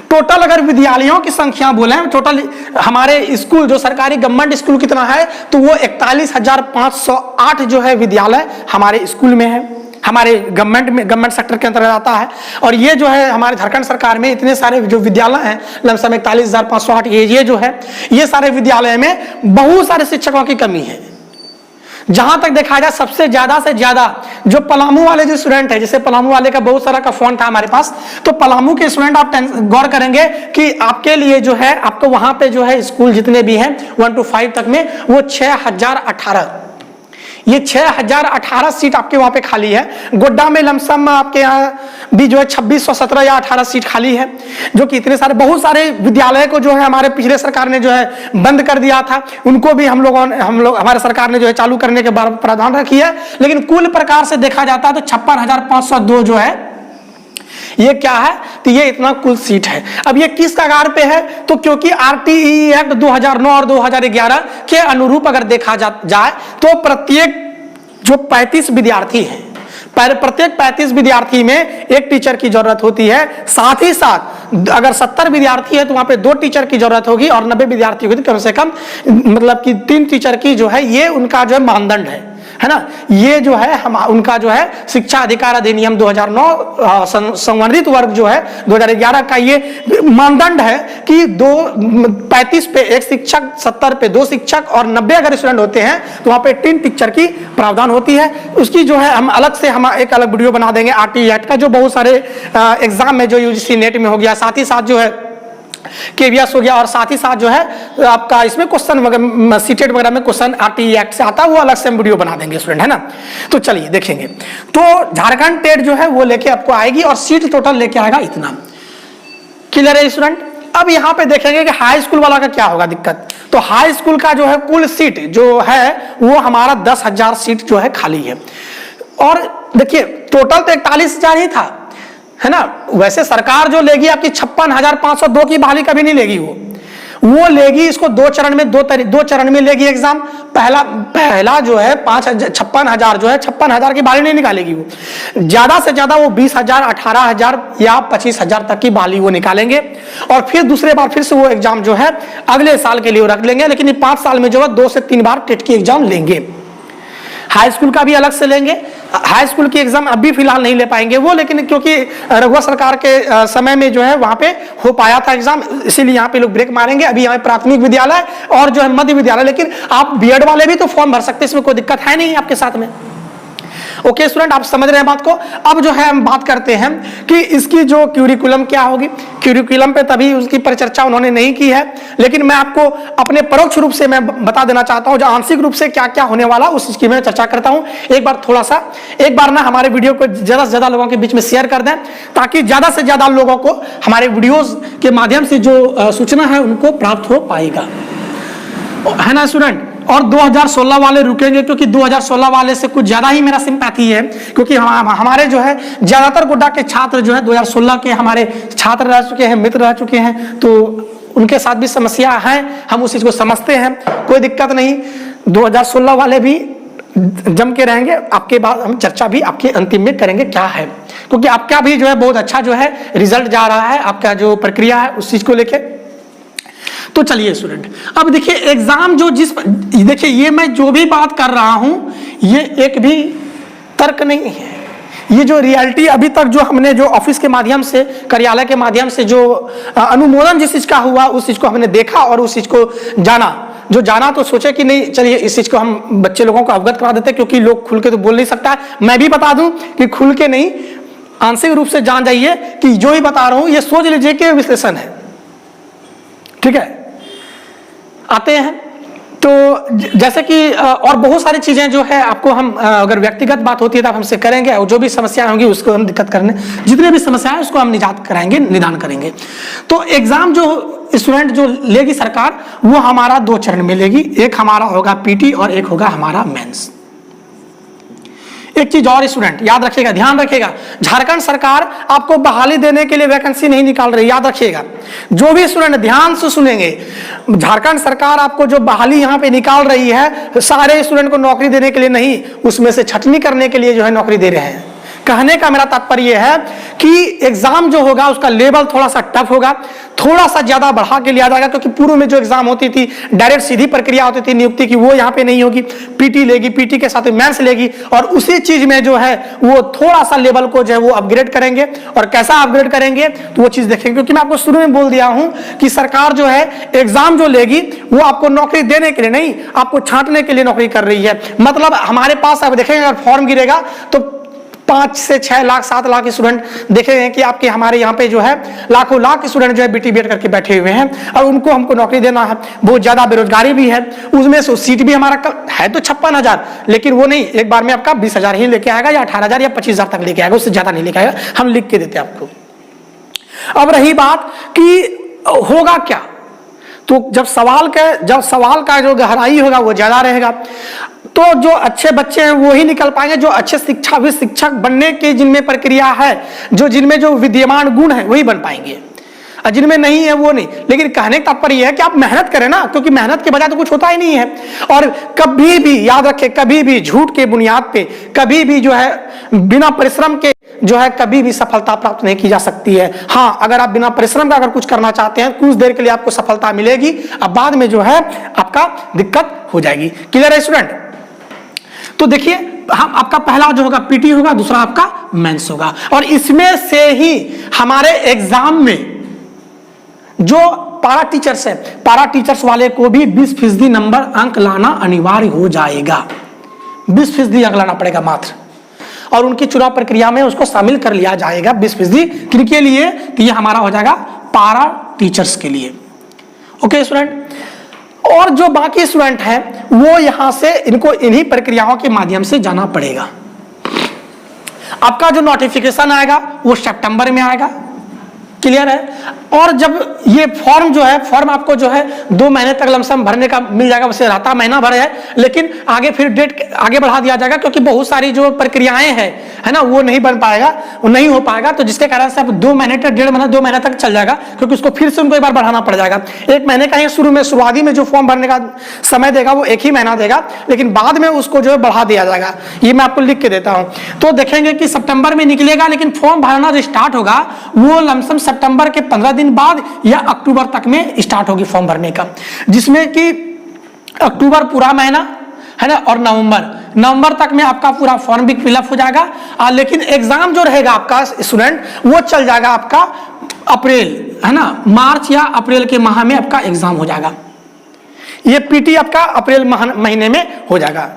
[SPEAKER 1] टोटल अगर विद्यालयों की संख्या बोले, टोटल हमारे स्कूल जो सरकारी गवर्नमेंट स्कूल कितना है तो वो 41,508 जो है विद्यालय हमारे स्कूल में है, हमारे गवर्नमेंट सेक्टर के अंतर्गत आता है। और ये जो है हमारे झारखंड सरकार में इतने सारे जो विद्यालय हैं लमसम 41,508, ये जो है ये सारे विद्यालय में बहुत सारे शिक्षकों की कमी है। जहां तक देखा जाए सबसे ज्यादा से ज्यादा जो पलामू वाले जो स्टूडेंट है, जैसे पलामू वाले का बहुत सारा का फोन था हमारे पास, तो पलामू के स्टूडेंट आप गौर करेंगे कि आपके लिए जो है आपको वहां पे जो है स्कूल जितने भी हैं 1 to 5 तक में वो 6,018, ये 6,018 सीट आपके वहां पे खाली है। गोड्डा में लमसम आपके यहाँ भी जो है 2,617 या 18 सीट खाली है, जो कि इतने सारे बहुत सारे विद्यालय को जो है हमारे पिछले सरकार ने जो है बंद कर दिया था, उनको भी हम लोग हमारे सरकार ने जो है चालू करने के प्रावधान रखी है। लेकिन कुल प्रकार से देखा जाता है तो 56,502 जो है ये क्या है, तो ये इतना कुल सीट है। अब ये किस कगार पे है, तो क्योंकि आरटीई एक्ट 2009 और 2011 के अनुरूप अगर देखा जाए तो प्रत्येक जो 35 विद्यार्थी हैं, प्रत्येक 35 विद्यार्थी में एक टीचर की जरूरत होती है। साथ ही साथ अगर 70 विद्यार्थी है तो वहां पे 2 टीचर की जरूरत होगी, और 90 विद्यार्थी होगी तो कम से कम मतलब कि 3 टीचर की जो है ये उनका जो है मानदंड है ना। ये जो है हम उनका जो है शिक्षा अधिकार अधिनियम 2009 संवर्धित वर्ग जो है 2011 का ये मानदंड है कि 35 पे एक शिक्षक, 70 पे 2 शिक्षक और 90 अगर स्टूडेंट होते हैं तो वहां पे 3 टीचर की प्रावधान होती है। उसकी जो है हम अलग से हम एक अलग वीडियो बना देंगे आरटीई एक्ट का, जो बहुत सारे एग्जाम में जो यूजीसी नेट में हो गया, साथ ही साथ जो है केवीएस हो गया, और साथ ही साथ जो है आपका इसमें क्वेश्चन सीटेट वगैरह में क्वेश्चन आरटीई एक्ट से आता है, वो अलग से हम वीडियो बना देंगे स्टूडेंट, है ना। तो चलिए देखेंगे, तो झारखंड टेट जो है वो लेके आपको आएगी और सीट टोटल लेके आएगा इतना। क्लियर है स्टूडेंट? अब यहाँ पे देखेंगे कि हाई स्कूल वाला का क्या होगा दिक्कत। तो हाई स्कूल का जो है कुल सीट जो है वो हमारा 10,000 सीट जो है खाली है। और देखिए टोटल तो 41,000 ही था, है ना। वैसे सरकार जो लेगी आपकी 56,502 की बहाली कभी नहीं लेगी, वो लेगी इसको 2 चरण में, 2 चरण में लेगी एग्जाम। पहला जो है 56,000 जो है 56,000 की बहाली नहीं निकालेगी, वो ज्यादा से ज्यादा वो 20,000, 18,000 या 25,000 तक की बहाली वो निकालेंगे। और फिर दूसरे बार फिर से वो एग्जाम जो है अगले साल के लिए रख लेंगे, लेकिन 5 साल में जो है 2 से 3 बार टेट की एग्जाम लेंगे। हाई स्कूल का भी अलग से लेंगे। हाई स्कूल की एग्जाम अभी फिलहाल नहीं ले पाएंगे वो, लेकिन क्योंकि रघुआ सरकार के समय में जो है वहां पे हो पाया था एग्जाम, इसीलिए यहाँ पे लोग ब्रेक मारेंगे। अभी यहाँ प्राथमिक विद्यालय और जो है मध्य विद्यालय, लेकिन आप बीएड वाले भी तो फॉर्म भर सकते हैं, इसमें कोई दिक्कत है नहीं आपके साथ में। ओके स्टूडेंट, आप समझ रहे हैं बात को। अब जो है हम बात करते हैं कि इसकी जो क्यूरिकुलम क्या होगी। क्यूरिकुलम पे तभी उसकी परिचर्चा उन्होंने नहीं की है, लेकिन मैं आपको अपने परोक्ष रूप से मैं बता देना चाहता हूं, जो आंशिक रूप से क्या क्या होने वाला उस चीज की मैं चर्चा करता हूं। एक बार ना हमारे वीडियो को ज्यादा से ज्यादा लोगों के बीच में शेयर कर दें, ताकि ज्यादा से ज्यादा लोगों को हमारे वीडियोस के माध्यम से जो सूचना है उनको प्राप्त हो पाएगा, है ना स्टूडेंट। और 2016 वाले रुकेंगे, क्योंकि 2016 वाले से कुछ ज्यादा ही मेरा सिंपैथी है, क्योंकि हमारे जो है ज्यादातर गोड्डा के छात्र जो है 2016 के हमारे छात्र रह चुके हैं, मित्र रह चुके हैं, तो उनके साथ भी समस्या है, हम उस चीज को समझते हैं, कोई दिक्कत नहीं। 2016 वाले भी जम के रहेंगे, आपके बाद हम चर्चा भी आपके अंतिम में करेंगे क्या है, क्योंकि आपका भी जो है बहुत अच्छा जो है रिजल्ट जा रहा है, आपका जो प्रक्रिया है उस चीज को लेकर। तो चलिए स्टूडेंट, अब देखिए एग्जाम जो देखिए ये मैं जो भी बात कर रहा हूं ये एक भी तर्क नहीं है, ये जो रियलिटी अभी तक जो हमने जो ऑफिस के माध्यम से, कार्यालय के माध्यम से जो अनुमोदन जिस चीज का हुआ उस चीज को हमने देखा और उस चीज को जाना, जो जाना तो सोचे कि नहीं चलिए इस चीज को हम बच्चे लोगों को अवगत करा देते हैं, क्योंकि लोग खुल के तो बोल नहीं सकता है। मैं भी बता दूं कि खुल के नहीं, आंशिक रूप से जान जाइए कि जो ही बता रहा हूं ये सोच लीजिए कि विश्लेषण है, ठीक है। आते हैं तो जैसे कि और बहुत सारी चीजें जो है आपको हम अगर व्यक्तिगत बात होती है तो आप हमसे करेंगे, और जो भी समस्याएं होंगी उसको हम दिक्कत करने, जितने भी समस्याएं उसको हम निजात कराएंगे, निदान करेंगे। तो एग्जाम जो स्टूडेंट जो लेगी सरकार, वो हमारा 2 चरण में लेगी, एक हमारा होगा पीटी और एक होगा हमारा मेंस। एक चीज और स्टूडेंट याद रखिएगा, ध्यान रखिएगा, झारखंड सरकार आपको बहाली देने के लिए वैकेंसी नहीं निकाल रही, याद रखिएगा। जो भी स्टूडेंट ध्यान से सुनेंगे, झारखंड सरकार आपको जो बहाली यहां पे निकाल रही है, सारे स्टूडेंट को नौकरी देने के लिए नहीं, उसमें से छटनी करने के लिए जो है नौकरी दे रहे हैं। कहने का मेरा तात्पर्य है कि एग्जाम जो होगा उसका लेवल थोड़ा सा टफ होगा, थोड़ा सा ज्यादा बढ़ा के लिया जाएगा, क्योंकि पूर्व में जो एग्जाम होती थी डायरेक्ट सीधी प्रक्रिया होती थी नियुक्ति की, वो यहाँ पे नहीं होगी, पीटी लेगी, पीटी के साथ मेंस लेगी, और उसी चीज में जो है वो थोड़ा सा लेवल को जो है वो अपग्रेड करेंगे। और कैसा अपग्रेड करेंगे तो वो चीज देखेंगे, क्योंकि मैं आपको शुरू में बोल दिया हूं कि सरकार जो है एग्जाम जो लेगी वो आपको नौकरी देने के लिए नहीं, आपको छांटने के लिए नौकरी कर रही है। मतलब हमारे पास आप देखेंगे अगर फॉर्म गिरेगा तो 5 से 6 लाख 7 लाख स्टूडेंट देखे हैं कि आपके हमारे यहाँ पे जो है लाखों लाख स्टूडेंट जो है बीटी बीएड करके बैठे हुए हैं, और उनको हमको नौकरी देना है। बहुत ज्यादा बेरोजगारी भी है, उसमें से सीट भी हमारा है तो 56,000, लेकिन वो नहीं एक बार में आपका 20,000 ही लेके आएगा, या 18,000 या 25,000 तक लेके आएगा, उससे ज्यादा नहीं लेके आएगा, हम लिख के देते हैं आपको। अब रही बात कि होगा क्या, तो जब सवाल का जो गहराई होगा वो ज्यादा रहेगा, तो जो अच्छे बच्चे हैं वो ही निकल पाएंगे, जो अच्छे शिक्षक बनने की जिनमें प्रक्रिया है, जिनमें जो विद्यमान गुण है वही बन पाएंगे, और जिनमें नहीं है वो नहीं। लेकिन कहने का तात्पर्य है कि आप मेहनत करें ना, क्योंकि मेहनत के बजाय तो कुछ होता ही नहीं है। और कभी भी याद रखें, कभी भी झूठ के बुनियाद पे, कभी भी जो है बिना परिश्रम के जो है कभी भी सफलता प्राप्त नहीं की जा सकती है। हाँ, अगर आप बिना परिश्रम का अगर कुछ करना चाहते हैं, कुछ देर के लिए आपको सफलता मिलेगी, अब बाद में जो है आपका दिक्कत हो जाएगी। क्लियर है स्टूडेंट? तो देखिए, हम आपका पहला जो होगा पीटी होगा, दूसरा आपका मेंस होगा, और इसमें से ही हमारे एग्जाम में जो पारा टीचर्स है, पारा टीचर्स वाले को भी 20% नंबर अंक लाना अनिवार्य हो जाएगा, 20% अंक लाना पड़ेगा मात्र, और उनकी चुनाव प्रक्रिया में उसको शामिल कर लिया जाएगा 20%। किनके लिए? तो ये हमारा हो जाएगा पारा टीचर्स के लिए। ओके स्टूडेंट, और जो बाकी स्टूडेंट हैं वो यहां से इनको इन्हीं प्रक्रियाओं के माध्यम से जाना पड़ेगा। आपका जो नोटिफिकेशन आएगा वो सितंबर में आएगा, क्लियर है। और जब ये फॉर्म जो है, फॉर्म आपको जो है 2 महीने तक लमसम भरने का मिल जाएगा, वैसे रहता महीना भर है, लेकिन आगे फिर डेट आगे बढ़ा दिया जाएगा, क्योंकि बहुत सारी जो प्रक्रियाएं हैं है ना, वो नहीं बन पाएगा, वो नहीं हो पाएगा, तो जिसके कारण से आप 2 महीने तक 1.5 महीना 2 महीने तक चल जाएगा, क्योंकि उसको फिर से उनको एक बार बढ़ाना पड़ जाएगा। 1 महीने का ही शुरुआती में जो फॉर्म भरने का समय देगा वो 1 ही महीना देगा, लेकिन बाद में उसको जो है बढ़ा दिया जाएगा। ये मैं आपको लिख के देता हूं। तो देखेंगे कि सितंबर में निकलेगा, लेकिन फॉर्म भरना जो स्टार्ट होगा वो लमसम सितंबर के 15 दिन बाद या अक्टूबर तक में स्टार्ट होगी फॉर्म भरने का, जिसमें कि अक्टूबर पूरा महीना है ना, और नवंबर तक में आपका पूरा फॉर्म भी फिलअप हो जाएगा। लेकिन एग्जाम जो रहेगा आपका स्टूडेंट वो चल जाएगा आपका अप्रैल, है ना, मार्च या अप्रैल के माह में आपका एग्जाम हो जाएगा। ये पीटी आपका अप्रैल महीने में हो जाएगा।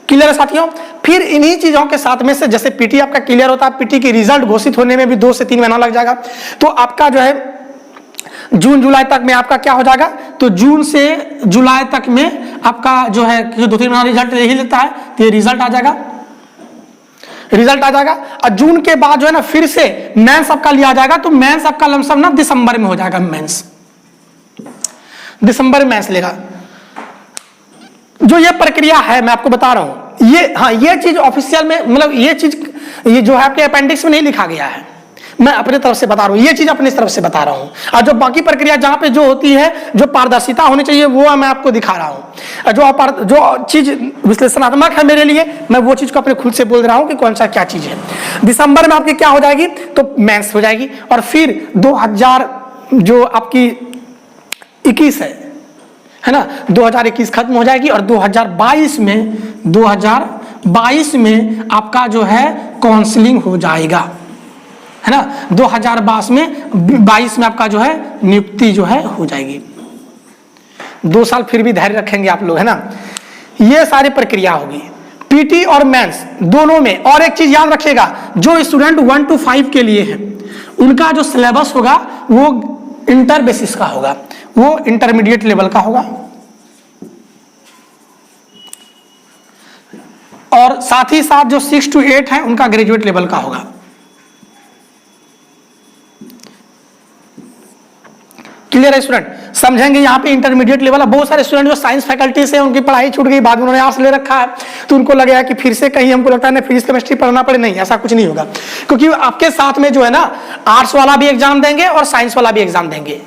[SPEAKER 1] क्लियर है साथियों? फिर इन्हीं चीजों के साथ में से जैसे पीटी आपका क्लियर होता है, पीटी की रिजल्ट घोषित होने में भी 2 से 3 महीना लग जाएगा। तो आपका जो है जून जुलाई तक में आपका क्या हो जाएगा, तो जून से जुलाई तक में आपका जो है 2-3 महीना रिजल्ट यही लेता है, तो ये रिजल्ट आ जाएगा, और जून के बाद जो है ना फिर से मेंस आपका लिया जाएगा। तो मेंस आपका लमसम ना दिसंबर में हो जाएगा, मेंस दिसंबर में मेंस लेगा। जो ये प्रक्रिया है मैं आपको बता रहा हूं, ये चीज ऑफिशियल में, मतलब ये जो है आपके अपेंडिक्स में नहीं लिखा गया है, मैं अपने तरफ से बता रहा हूं, ये चीज अपनी तरफ से बता रहा हूं। और जो बाकी प्रक्रिया जहां पे जो होती है, जो पारदर्शिता होनी चाहिए, वो मैं आपको दिखा रहा हूं। जो चीज विश्लेषणात्मक है मेरे लिए, मैं वो चीज को अपने खुद से बोल रहा हूं कि कौन सा क्या चीज है। दिसंबर में आपकी क्या हो जाएगी, तो मेंस हो जाएगी, और फिर 2000 जो आपकी 21 है ना, 2021 खत्म हो जाएगी, और 2022 में आपका जो है काउंसलिंग हो जाएगा, है ना। 2022 में आपका जो है नियुक्ति जो है हो जाएगी। 2 साल फिर भी धैर्य रखेंगे आप लोग, है ना। ये सारी प्रक्रिया होगी पीटी और मेंस दोनों में। और एक चीज याद रखिएगा, जो स्टूडेंट 1 to 5 के लिए है उनका जो सिलेबस होगा वो इंटर बेसिस का होगा, वो इंटरमीडिएट लेवल का होगा। और साथ ही साथ जो 6 to 8 है उनका ग्रेजुएट लेवल का होगा। क्लियर है स्टूडेंट, समझेंगे। यहाँ पे इंटरमीडिएट लेवल है। बहुत सारे स्टूडेंट जो साइंस फैकल्टी से उनकी पढ़ाई छूट गई, बाद में उन्होंने आर्ट्स ले रखा है, तो उनको लगेगा कि फिर से कहीं हमको लगता है ना फिजिक्स केमिस्ट्री पढ़ना पड़े। नहीं, ऐसा कुछ नहीं होगा, क्योंकि आपके साथ में जो है ना आर्ट्स वाला भी एग्जाम देंगे और साइंस वाला भी एग्जाम देंगे,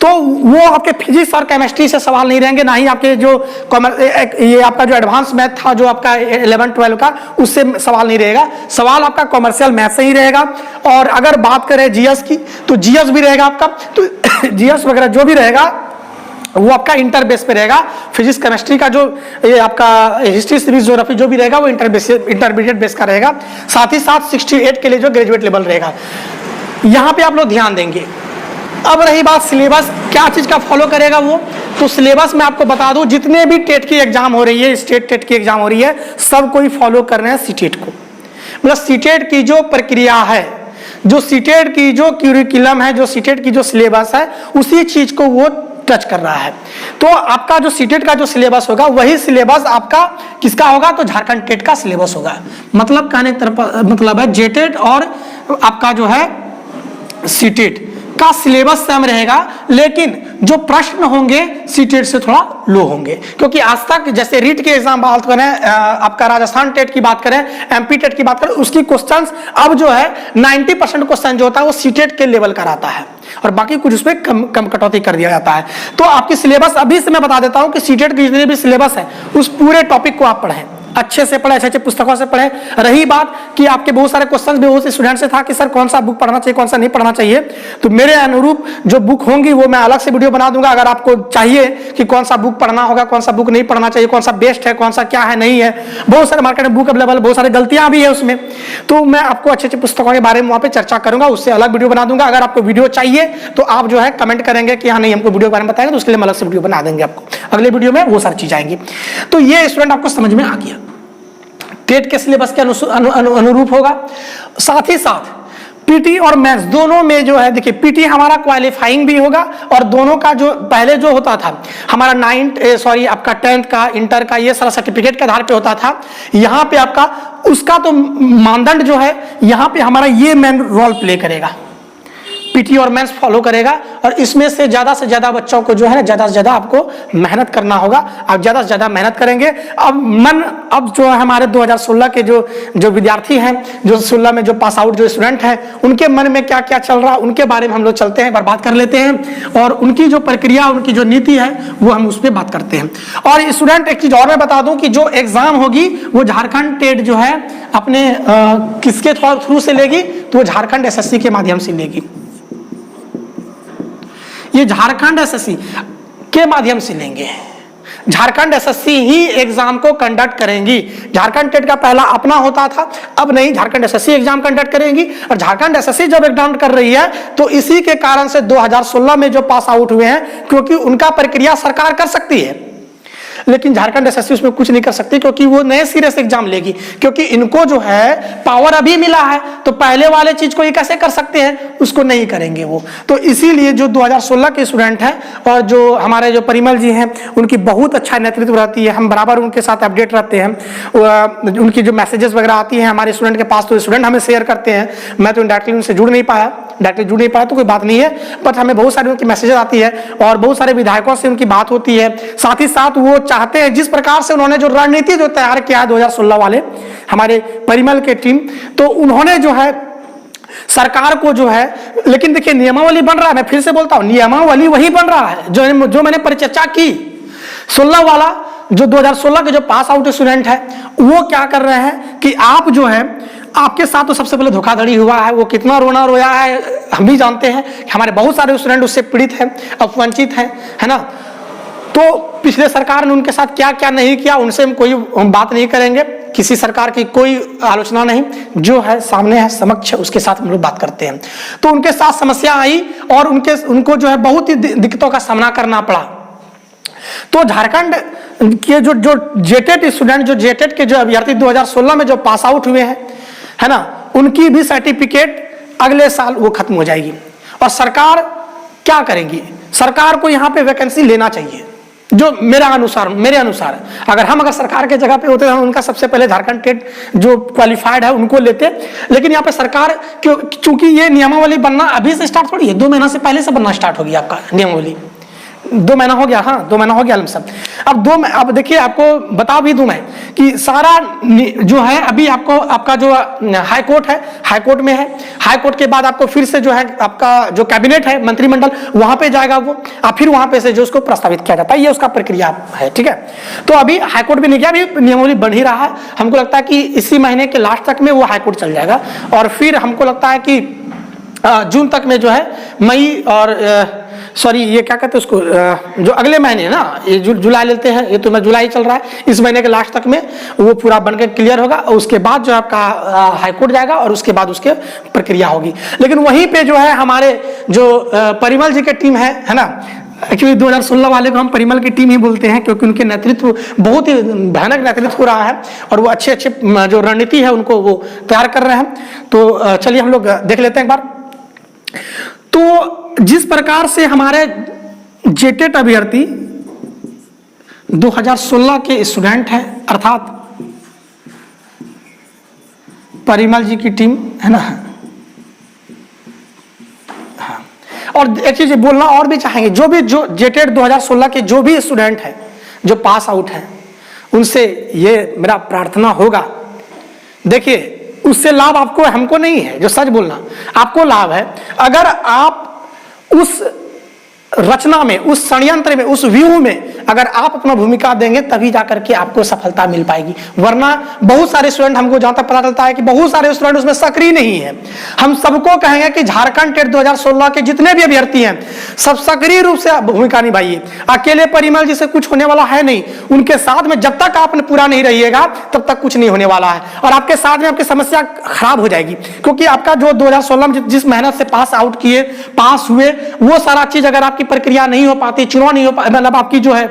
[SPEAKER 1] तो वो आपके फिजिक्स और केमिस्ट्री से सवाल नहीं रहेंगे, ना ही आपके जो ये आपका जो एडवांस मैथ था जो आपका 11-12 का, उससे सवाल नहीं रहेगा। सवाल आपका कॉमर्शियल मैथ से ही रहेगा। और अगर बात करें जीएस की, तो जीएस भी रहेगा आपका, तो जीएस वगैरह जो भी रहेगा वो आपका इंटर बेस पे रहेगा। फिजिक्स केमिस्ट्री का जो ये आपका हिस्ट्री सिविक्स ज्योग्राफी जो भी रहेगा वो इंटरमीडिएट बेस का रहेगा। साथ ही साथ 68 के लिए जो ग्रेजुएट लेवल रहेगा, यहाँ पे आप लोग ध्यान देंगे। अब रही बात सिलेबस, क्या चीज का फॉलो करेगा वो, तो सिलेबस मैं आपको बता दूं, जितने भी टेट की एग्जाम हो रही है, स्टेट टेट की एग्जाम हो रही है, सब कोई फॉलो कर रहे हैं सीटेट को। मतलब सीटेट की जो प्रक्रिया है, जो सीटेट की जो क्यूरिकुलम है, जो सीटेट की जो सिलेबस है, उसी चीज को वो टच कर रहा है। तो आपका जो सीटेट का जो सिलेबस होगा वही सिलेबस आपका किसका होगा, तो झारखंड टेट का सिलेबस होगा। मतलब कहने की तरफ मतलब है जेटेट और आपका जो है सीटेट का सिलेबस सेम रहेगा, लेकिन जो प्रश्न होंगे सीटेट से थोड़ा लो होंगे। क्योंकि आज तक जैसे रीट के एग्जाम बात करें, आपका राजस्थान टेट की बात करें, एमपी टेट की बात करें, उसकी क्वेश्चंस अब जो है 90% क्वेश्चन जो होता है वो सीटेट के लेवल का रहता है, और बाकी कुछ उसमें कम कटौती कर दिया जाता है। तो आपकी सिलेबस अभी से मैं बता देता हूं कि सीटेट की जितने भी सिलेबस है उस पूरे टॉपिक को आप पढ़ें, अच्छे से पढ़े, अच्छे पुस्तकों से पढ़े। रही बात कि आपके बहुत सारे क्वेश्चंस भी बहुत से स्टूडेंट से था कि सर कौन सा बुक पढ़ना चाहिए, कौन सा नहीं पढ़ना चाहिए, तो मेरे अनुरूप जो बुक होंगी वो मैं अलग से वीडियो बना दूंगा। अगर आपको चाहिए कि कौन सा बुक पढ़ना होगा, कौन सा बुक नहीं पढ़ना चाहिए, कौन सा बेस्ट है, कौन सा क्या है नहीं है, बहुत सारे मार्केट में बुक अवेलेबल, बहुत सारी गलतियां भी है उसमें, तो मैं आपको अच्छे अच्छे पुस्तकों के बारे में वहां पर चर्चा करूंगा, उससे अलग वीडियो बना दूंगा। अगर आपको वीडियो चाहिए तो आप जो है कमेंट करेंगे कि हाँ नहीं हमको वीडियो के बारे में बताएंगे, तो उसके लिए हम अलग से वीडियो बना देंगे आपको, अगले वीडियो में वो सारी चीज आएंगी। तो ये स्टूडेंट आपको समझ में आ गया, टेट के सिलेबस के अनुरूप होगा। साथ ही साथ पीटी और मेंस दोनों में जो है, देखिए पीटी हमारा क्वालिफाइंग भी होगा, और दोनों का जो पहले जो होता था हमारा आपका 10th का, इंटर का, ये सारा सर्टिफिकेट के आधार पे होता था। यहाँ पे आपका उसका तो मानदंड जो है, यहाँ पे हमारा ये मेन रोल प्ले करेगा, पीटी और मेंस फॉलो करेगा। और इसमें से ज्यादा बच्चों को जो है ज्यादा से ज्यादा आपको मेहनत करना होगा, आप ज्यादा से ज्यादा मेहनत करेंगे। अब जो हमारे 2016 के जो विद्यार्थी हैं, जो 16 में जो पास आउट जो स्टूडेंट हैं, उनके मन में क्या क्या चल रहा है उनके बारे में हम लोग चलते हैं, बात कर लेते हैं, और उनकी जो प्रक्रिया, उनकी जो नीति है वो हम उस पर बात करते हैं। और स्टूडेंट एक चीज और मैं बता दूं कि जो एग्जाम होगी वो झारखंड टेट जो है अपने किसके थ्रू से लेगी, तो वो झारखंड एसएससी के माध्यम से लेगी। ये झारखंड एसएससी के माध्यम से लेंगे, झारखंड एसएससी ही एग्जाम को कंडक्ट करेंगी। झारखंड टेट का पहला अपना होता था, अब नहीं, झारखंड एसएससी एग्जाम कंडक्ट करेंगी। और झारखंड एसएससी जब एग्जाम कर रही है तो इसी के कारण से 2016 में जो पास आउट हुए हैं, क्योंकि उनका प्रक्रिया सरकार कर सकती है, लेकिन झारखंड एसएससी उसमें कुछ नहीं कर सकती, क्योंकि वो नए सिरे से एग्जाम लेगी। क्योंकि इनको जो है पावर अभी मिला है, तो पहले वाले चीज को ये कैसे कर सकते हैं, उसको नहीं करेंगे वो। तो इसीलिए जो 2016 के स्टूडेंट हैं और जो हमारे जो परिमल जी हैं, उनकी बहुत अच्छा नेतृत्व रहती है, हम बराबर उनके साथ अपडेट रहते हैं। उनकी जो मैसेजेस वगैरह आती हैं हमारे स्टूडेंट के पास, तो स्टूडेंट हमें शेयर करते हैं। मैं तो डायरेक्टली उनसे जुड़ नहीं पाया तो कोई बात नहीं है, बट हमें बहुत सारी उनकी मैसेजेस आती है और बहुत सारे विधायकों से उनकी बात होती है। साथ ही साथ वो चाहते हैं, जिस प्रकार से उन्होंने जो रणनीति जो तैयार किया है 2016 वाले हमारे परिमल के टीम, तो उन्होंने जो है सरकार को जो है, लेकिन देखिए नियमावली बन रहा है, मैं फिर से बोलता हूं नियमावली वही बन रहा है जो मैंने परिचर्चा की। 16 वाला जो 2016 के जो पास आउट स्टूडेंट है वो क्या कर रहे हैं कि आप जो है, आपके साथ तो सबसे पहले धोखाधड़ी हुआ है, वो कितना रोना रोया है हम भी जानते हैं कि हमारे बहुत सारे स्टूडेंट उससे पीड़ित हैं, अपवंचित हैं, है ना। तो पिछले सरकार ने उनके साथ क्या क्या नहीं किया, उनसे हम कोई बात नहीं करेंगे, किसी सरकार की कोई आलोचना नहीं, जो है सामने है समक्ष उसके साथ हम लोग बात करते हैं। तो उनके साथ समस्या आई और उनको जो है बहुत ही दिक्कतों का सामना करना पड़ा। तो झारखंड के जो जेटेट स्टूडेंट, जो जेटेट के जो अभ्यर्थी 2016 में जो पास आउट हुए हैं, है ना, उनकी भी सर्टिफिकेट अगले साल वो खत्म हो जाएगी। और सरकार क्या करेगी? सरकार को यहाँ पे वैकेंसी लेना चाहिए। जो मेरे अनुसार अगर सरकार के जगह पे होते तो हम उनका सबसे पहले झारखंड टेट जो क्वालिफाइड है उनको लेते। लेकिन यहाँ पे सरकार चूंकि ये नियमावली बनना अभी से स्टार्ट थोड़ी है, 2 महीना से पहले से बनना स्टार्ट हो गया आपका नियमावली। 2 महीना हो गया, हाँ 2 महीना हो गया लमसम। अब देखिए, आपको बता भी दूं मैं कि सारा जो है अभी आपका जो हाई कोर्ट है, हाई कोर्ट में है। हाई कोर्ट के बाद आपको फिर से जो है आपका जो कैबिनेट है, मंत्रिमंडल, वहां पे जाएगा वो, और फिर वहां पे से जो उसको प्रस्तावित किया जाता है, ये उसका प्रक्रिया है। ठीक है, तो अभी हाई कोर्ट भी नहीं गया, अभी नियमावली बन ही रहा है। हमको लगता है कि इसी महीने के लास्ट तक में वो हाई कोर्ट चल जाएगा, और फिर हमको लगता है कि जून तक में जो है मई और सॉरी ये क्या कहते हैं उसको, जो अगले महीने ना, ये जुलाई लेते हैं, ये तो मैं जुलाई चल रहा है, इस महीने के लास्ट तक में वो पूरा बनकर क्लियर होगा। और उसके बाद जो आपका हाई कोर्ट जाएगा और उसके बाद उसके प्रक्रिया होगी। लेकिन वहीं पे जो है हमारे जो परिमल जी की टीम है ना, एक्चुअली 2016 वाले को हम परिमल की टीम ही बोलते हैं, क्योंकि उनके नेतृत्व बहुत ही भयानक नेतृत्व हो रहा है, और वो अच्छे जो रणनीति है उनको वो तैयार कर रहे हैं। तो चलिए हम लोग देख लेते हैं एक बार। तो जिस प्रकार से हमारे जेटेट अभ्यर्थी 2016 के स्टूडेंट हैं, अर्थात परिमल जी की टीम है ना, हाँ। और एक चीज बोलना और भी चाहेंगे, जो जेटेट 2016 के जो भी स्टूडेंट हैं जो पास आउट हैं, उनसे ये मेरा प्रार्थना होगा, देखिए उससे लाभ आपको हमको नहीं है, जो सच बोलना आपको लाभ है। अगर आप उस रचना में, उस षड्यंत्र में, उस व्यूह में अगर आप अपना भूमिका देंगे तभी जाकर के आपको सफलता मिल पाएगी। वरना बहुत सारे स्टूडेंट, हमको जहां तक पता चलता है कि बहुत सारे स्टूडेंट उसमें सक्रिय नहीं है। हम सबको कहेंगे कि झारखंड टेट 2016 के जितने भी अभ्यर्थी हैं सब सक्रिय रूप से भूमिका निभाइए। अकेले परिमल जी से कुछ होने वाला है नहीं, उनके साथ में जब तक आप पूरा नहीं रहिएगा तब तक कुछ नहीं होने वाला है, और आपके साथ में आपकी समस्या खराब हो जाएगी। क्योंकि आपका जो 2016 में जिस मेहनत से पास आउट किए, पास हुए, वो सारा चीज अगर आपकी प्रक्रिया नहीं हो पाती, चुनाव नहीं हो पाती, मतलब आपकी जो है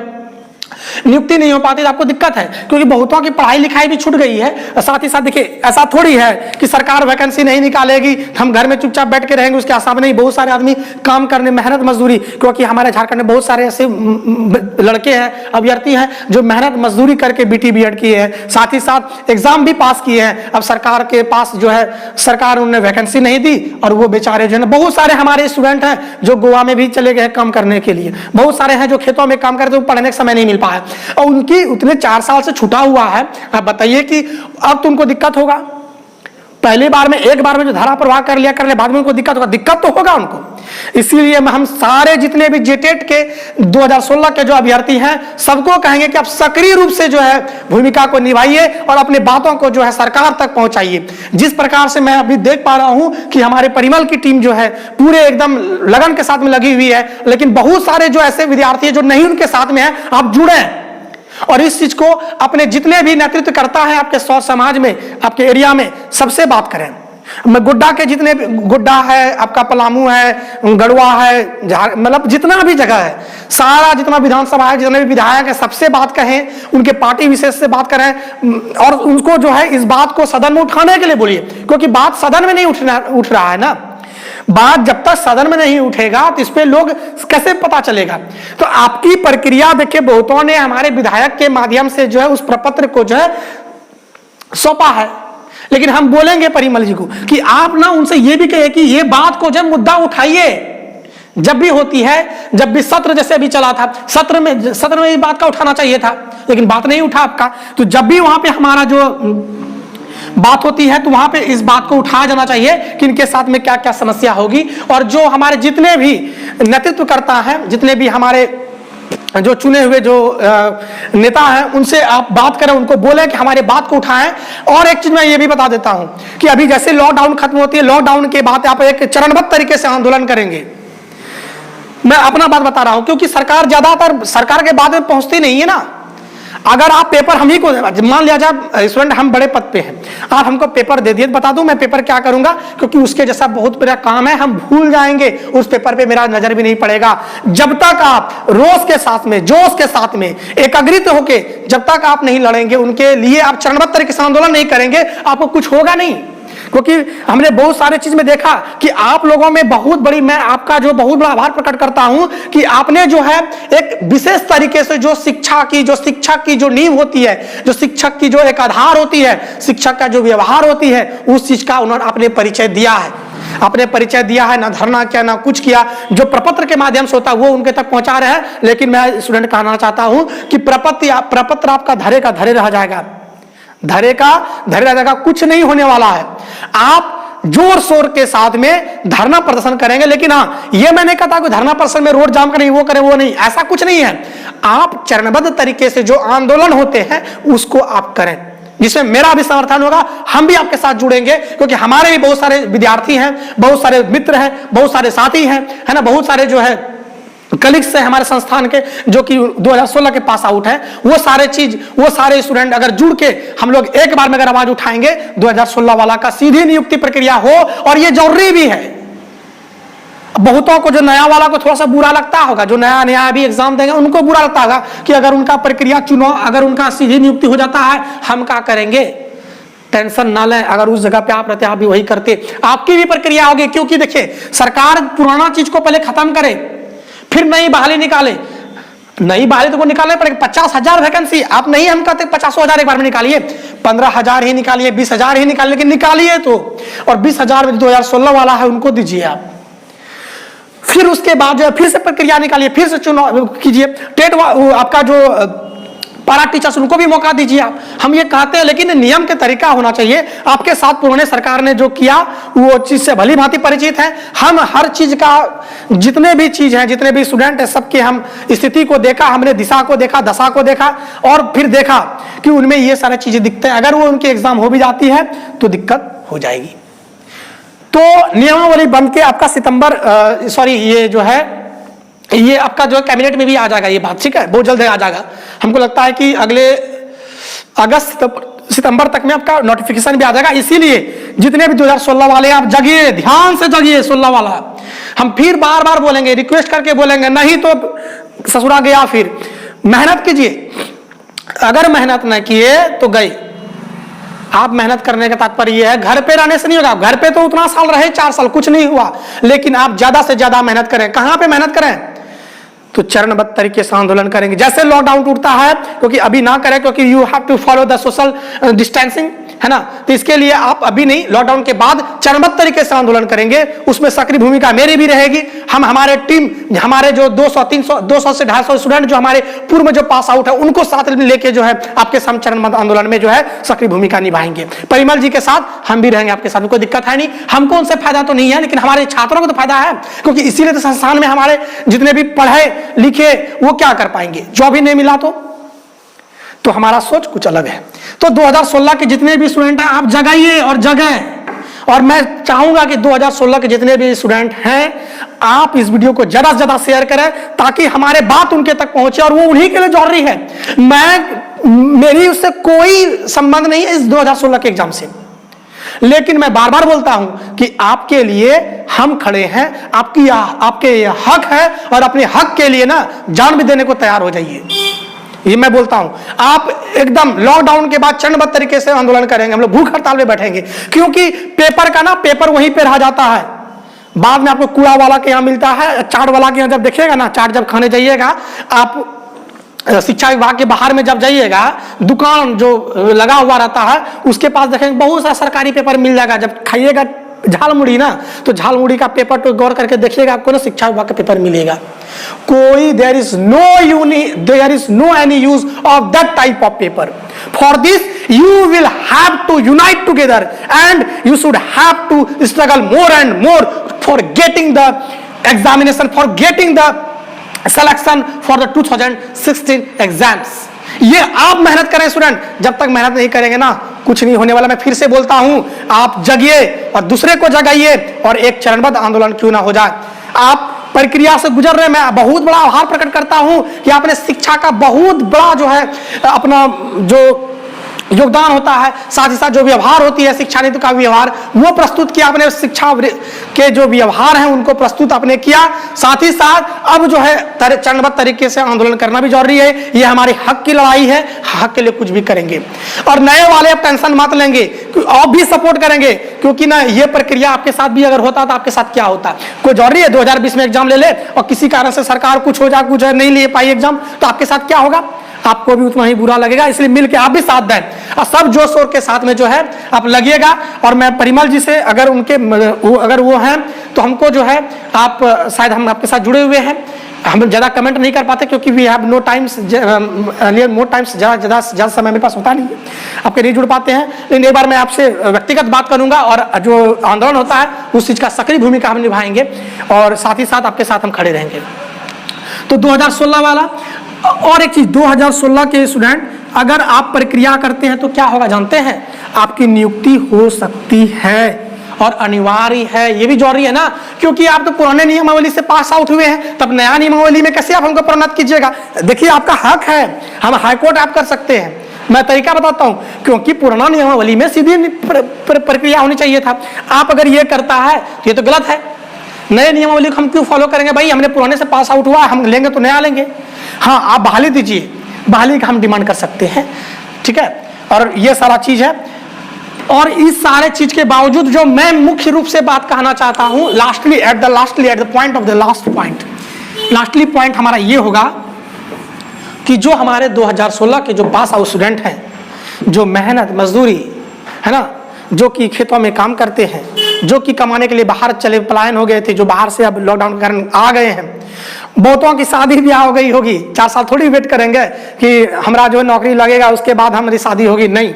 [SPEAKER 1] नियुक्ति नहीं हो पाती, तो आपको दिक्कत है। क्योंकि बहुतों की पढ़ाई लिखाई भी छूट गई है। साथ ही साथ देखिए, ऐसा थोड़ी है कि सरकार वैकेंसी नहीं निकालेगी, हम घर में चुपचाप बैठ के रहेंगे, उसके आसाम नहीं। बहुत सारे आदमी काम करने, मेहनत मजदूरी, क्योंकि हमारे झारखंड में बहुत सारे ऐसे लड़के हैं, अभ्यर्थी हैं जो मेहनत मजदूरी करके BT BEd किए हैं, साथ ही साथ एग्जाम भी पास किए हैं। अब सरकार के पास जो है, सरकार उन्हें वैकेंसी नहीं दी, और वो बेचारे जो है, बहुत सारे हमारे स्टूडेंट हैं जो गोवा में भी चले गए काम करने के लिए, बहुत सारे हैं जो खेतों में काम करते हैं, पढ़ने का समय नहीं मिल पाया, और उनकी उतने 4 साल से छूटा हुआ है। अब बताइए कि अब तो उनको दिक्कत होगा। पहली बार में, एक बार में जो धारा प्रवाह कर लिया, बाद में उनको दिक्कत होगा, दिक्कत तो होगा उनको। इसीलिए हम सारे जितने भी जेटेट के 2016 के जो अभ्यर्थी हैं सबको कहेंगे कि आप सक्रिय रूप से जो है भूमिका को निभाइए और अपनी बातों को जो है सरकार तक पहुंचाइए। जिस प्रकार से मैं अभी देख पा रहा हूं कि हमारे परिमल की टीम जो है पूरे एकदम लगन के साथ में लगी हुई है, लेकिन बहुत सारे जो ऐसे विद्यार्थी हैं जो नहीं उनके साथ में है, आप जुड़े और इस चीज को अपने जितने भी नेतृत्व करता है आपके सौ समाज में, आपके एरिया में, सबसे बात करें। गुड्डा के जितने भी, गुड्डा है आपका, पलामू है, गढ़वा है, मतलब जितना भी जगह है, सारा जितना विधानसभा है, जितने भी विधायक है, सबसे बात कहें, उनके पार्टी विशेष से बात करें, और उनको जो है इस बात को सदन में उठाने के लिए बोलिए। क्योंकि बात सदन में नहीं उठ रहा है ना, बात जब तक सदन में नहीं उठेगा तो इस पे लोग कैसे पता चलेगा। तो आपकी प्रक्रिया देखिए, बहुतों ने हमारे विधायक के माध्यम से जो है उस प्रपत्र को जो है सौंपा है, लेकिन हम बोलेंगे परिमल जी को कि आप ना उनसे ये भी कहे कि ये बात को जब मुद्दा उठाइए, जब भी होती है, जब भी सत्र जैसे अभी चला था, सत्र में इस बात का उठाना चाहिए था, लेकिन बात नहीं उठा आपका। तो जब भी वहां पे हमारा जो बात होती है तो वहां पे इस बात को उठाया जाना चाहिए कि इनके साथ में क्या क्या समस्या होगी। और जो हमारे जितने भी नेतृत्व करता है, जितने भी हमारे जो चुने हुए जो नेता हैं, उनसे आप बात करें, उनको बोले कि हमारे बात को उठाएं। और एक चीज मैं ये भी बता देता हूं कि अभी जैसे लॉकडाउन खत्म होती है, लॉकडाउन के बाद आप एक चरणबद्ध तरीके से आंदोलन करेंगे। मैं अपना बात बता रहा हूं, क्योंकि सरकार ज्यादातर सरकार के बाद में पहुंचती नहीं है ना। अगर आप पेपर हम ही को, मान लिया जाए स्टूडेंट हम बड़े पद पे हैं, आप हमको पेपर दे दिए, बता दूं मैं पेपर क्या करूंगा, क्योंकि उसके जैसा बहुत बड़ा काम है, हम भूल जाएंगे, उस पेपर पे मेरा नजर भी नहीं पड़ेगा। जब तक आप रोज के साथ में, जोश के साथ में, एकाग्रित होके जब तक आप नहीं लड़ेंगे, उनके लिए आप चरणबद्ध तरीके से आंदोलन नहीं करेंगे, आपको कुछ होगा नहीं। क्योंकि हमने बहुत सारे चीज में देखा कि आप लोगों में बहुत बड़ी, मैं आपका जो बहुत बड़ा आभार प्रकट करता हूं कि आपने जो है एक विशेष तरीके से जो शिक्षक की जो नींव होती है, जो शिक्षक की जो एक आधार होती है, शिक्षक का जो व्यवहार होती है, उस चीज का उन्होंने आपने परिचय दिया है, आपने परिचय दिया है। ना धरना किया, ना कुछ किया, जो प्रपत्र के माध्यम से होता है वो उनके तक पहुंचा रहे हैं। लेकिन मैं स्टूडेंट कहना चाहता हूं कि प्रपत्र आपका धरे का धरे रह जाएगा, धरे का धरे रह जाएगा, कुछ नहीं होने वाला है। आप जोर शोर के साथ में धरना प्रदर्शन करेंगे, लेकिन हाँ, ये मैं नहीं कहता कि धरना प्रदर्शन में रोड जाम करें, वो करें, वो नहीं, ऐसा कुछ नहीं है। आप चरणबद्ध तरीके से जो आंदोलन होते हैं उसको आप करें, जिसमें मेरा भी समर्थन होगा, हम भी आपके साथ जुड़ेंगे, क्योंकि हमारे भी बहुत सारे विद्यार्थी हैं, बहुत सारे मित्र हैं, बहुत सारे साथी हैं, है ना, बहुत सारे जो है कलीग्स है हमारे संस्थान के, जो कि 2016 के पास आउट है। वो सारे स्टूडेंट अगर जुड़ के हम लोग एक बार में अगर आवाज उठाएंगे, 2016 वाला का सीधी नियुक्ति प्रक्रिया हो, और ये जरूरी भी है। बहुतों को जो नया वाला को थोड़ा सा बुरा लगता होगा, जो नया अभी एग्जाम देंगे उनको बुरा लगता होगा कि अगर उनका प्रक्रिया चुनाव, अगर उनका सीधी नियुक्ति हो जाता है, हम क्या करेंगे। टेंशन ना लें, अगर उस जगह पे आप रहते आप भी वही करते, आपकी भी प्रक्रिया होगी। क्योंकि देखिए, सरकार पुराना चीज को पहले खत्म करे, फिर नई बहाली निकाले। नई बहाली तो वो निकालना पड़ेगा। 50,000 वैकेंसी आप नहीं, हम कहते 50,000 एक बार में निकालिए, 15,000 ही निकालिए, 20,000 ही निकालिए, लेकिन निकालिए तो। और 20,000 में 2016 वाला है उनको दीजिए आप। फिर उसके बाद जो है फिर से प्रक्रिया निकालिए, फिर से चुनाव कीजिए। टेट आपका जो पारा टीचर्स, उनको भी मौका दीजिए आप। हम ये कहते हैं, लेकिन नियम के तरीका होना चाहिए। आपके साथ पुराने सरकार ने जो किया वो चीज से भली भांति परिचित है। हम हर चीज का, जितने भी चीज हैं, जितने भी स्टूडेंट हैं, सबके हम स्थिति को देखा, हमने दिशा को देखा, दशा को देखा, और फिर देखा कि उनमें ये सारी चीजें दिखते हैं। अगर वो उनकी एग्जाम हो भी जाती है तो दिक्कत हो जाएगी। तो नियमावली बन के आपका ये जो है, ये आपका जो कैबिनेट में भी आ जाएगा ये बात, ठीक है, बहुत जल्द आ जाएगा। हमको लगता है कि अगले अगस्त सितंबर तक में आपका नोटिफिकेशन भी आ जाएगा। इसीलिए जितने भी 2016 वाले आप जगिए, ध्यान से जगिए। 16 वाला हम फिर बार बार बोलेंगे, रिक्वेस्ट करके बोलेंगे, नहीं तो ससुरा गया। फिर मेहनत कीजिए, अगर मेहनत न किए तो गए। आप मेहनत करने का तात्पर्य यह है, घर पे रहने से नहीं होगा। घर पे तो उतना साल रहे, 4 साल, कुछ नहीं हुआ, लेकिन आप ज्यादा से ज्यादा मेहनत करें। कहां पे मेहनत करें? तो चरणबद्ध तरीके से आंदोलन करेंगे। जैसे लॉकडाउन टूटता है, क्योंकि अभी ना करें, क्योंकि you have to follow the social distancing, है ना, तो इसके लिए आप अभी नहीं, लॉकडाउन के बाद चरणबद्ध तरीके से आंदोलन करेंगे। उसमें सक्रिय भूमिका मेरी भी रहेगी। हम हमारे टीम, हमारे जो 200 से 250 स्टूडेंट जो हमारे पूर्व में जो पास आउट है, उनको साथ लेके जो है आपके साथ चरणबद्ध आंदोलन में जो है सक्रिय भूमिका निभाएंगे। परिमल जी के साथ हम भी रहेंगे आपके साथ, कोई दिक्कत है नहीं। हमको उनसे फायदा तो नहीं है, लेकिन हमारे छात्रों को तो फायदा है, क्योंकि इसीलिए तो संस्थान में हमारे जितने भी पढ़े लिखे वो क्या कर पाएंगे, जॉब ही नहीं मिला तो हमारा सोच कुछ अलग है। तो 2016 के जितने भी स्टूडेंट हैं, आप जगाइए और जगें। और मैं चाहूंगा कि 2016 के जितने भी स्टूडेंट हैं, आप इस वीडियो को ज्यादा से ज्यादा शेयर करें, ताकि हमारे बात उनके तक पहुंचे, और वो उन्हीं के लिए जरूरी है। मेरी उससे कोई संबंध नहीं है इस 2016 के एग्जाम से, लेकिन मैं बार बार बोलता हूं कि आपके लिए हम खड़े हैं, आपके हक है, और अपने हक के लिए ना जान भी देने को तैयार हो जाइए। ये मैं बोलता हूं। आप एकदम लॉकडाउन के बाद चरणबद्ध तरीके से आंदोलन करेंगे, हम लोग भूख हड़ताल में बैठेंगे, क्योंकि पेपर वहीं पे रह जाता है। बाद में आपको कूड़ा वाला के यहाँ मिलता है, चाट वाला के यहाँ जब देखिएगा ना, चाट जब खाने जाइएगा आप, शिक्षा विभाग के बाहर में जब जाइएगा, दुकान जो लगा हुआ रहता है उसके पास देखेंगे बहुत सारा सरकारी पेपर मिल जाएगा। जब खाइएगा झालमुड़ी ना, तो झालमुड़ी का पेपर तो गौर करके देखिएगा, आपको ना शिक्षा विभाग का पेपर मिलेगा। कोई there is no any use of that type of paper. For this you will have to unite together, and you should have to struggle more and more for getting the examination, for getting the selection for the 2016 exams. ये आप मेहनत करें student, जब तक मेहनत नहीं करेंगे ना कुछ नहीं होने वाला। मैं फिर से बोलता हूं, आप जगिए और दूसरे को जगाइए, और एक चरणबद्ध आंदोलन क्यों ना हो जाए। आप प्रक्रिया से गुजर रहे हैं। मैं बहुत बड़ा आभार प्रकट करता हूं कि आपने शिक्षा का बहुत बड़ा जो है अपना जो योगदान होता है, साथ ही साथ जो व्यवहार होती है शिक्षा नीति का व्यवहार, वो प्रस्तुत किया आपने। शिक्षा के जो व्यवहार हैं उनको प्रस्तुत आपने किया। साथ ही साथ अब जो है चरणबद्ध तरीके से आंदोलन करना भी जरूरी है। ये हमारे हक की लड़ाई है, हक के लिए कुछ भी करेंगे। और नए वाले अब टेंशन मत लेंगे, आप भी सपोर्ट करेंगे, क्योंकि ना ये प्रक्रिया आपके साथ भी अगर होता तो आपके साथ क्या होता। कोई जरूरी है 2020 में एग्जाम ले ले और किसी कारण से सरकार कुछ हो जाए, कुछ नहीं ले पाई एग्जाम, तो आपके साथ क्या होगा? आपको भी उतना ही बुरा लगेगा। इसलिए मिलकर आप भी साथ दें और सब जोश शोर के साथ में जो है आप लगिएगा। और मैं परिमल जी से अगर वो हैं तो हमको जो है आप शायद हम आपके साथ जुड़े हुए हैं, हम ज़्यादा कमेंट नहीं कर पाते क्योंकि we have no times, more times, ज़्यादा समय मेरे पास होता नहीं है, आपके नहीं जुड़ पाते हैं। लेकिन एक बार मैं आपसे व्यक्तिगत बात करूंगा और जो आंदोलन होता है उस चीज़ का सक्रिय भूमिका हम निभाएंगे और साथ ही साथ आपके साथ हम खड़े रहेंगे। तो 2016 वाला और एक चीज, 2016 के स्टूडेंट अगर आप प्रक्रिया करते हैं तो क्या होगा जानते हैं? आपकी नियुक्ति हो सकती है और अनिवार्य है। ये भी जरूरी है ना, क्योंकि आप तो पुराने नियमावली से पास आउट हुए हैं, तब नया नियमावली में कैसे आप हमको प्रोन्नत कीजिएगा? देखिए आपका हक है, हम हाईकोर्ट आप कर सकते हैं। मैं तरीका बताता हूं, क्योंकि पुराना नियमावली में सीधी प्रक्रिया होनी चाहिए था। आप अगर ये करता है तो ये तो गलत है। नए नियमावली को हम क्यों फॉलो करेंगे? भाई हमने पुराने से पास आउट हुआ, हम लेंगे तो नया लेंगे। हाँ, आप बहाली दीजिए, बहाली का हम डिमांड कर सकते हैं, ठीक है। और ये सारा चीज है। और इस सारे चीज के बावजूद जो मैं मुख्य रूप से बात कहना चाहता हूं, at the point of the lastly point हमारा ये होगा कि जो हमारे 2016 के जो पास आउट स्टूडेंट हैं, जो मेहनत मजदूरी है ना, जो कि खेतों में काम करते हैं, जो कि कमाने के लिए बाहर चले पलायन हो गए थे, जो बाहर से अब लॉकडाउन के कारण आ गए हैं, बहुतों की शादी ब्याह हो गई होगी। 4 साल थोड़ी वेट करेंगे कि हमारा जो नौकरी लगेगा उसके बाद हमारी शादी होगी, नहीं।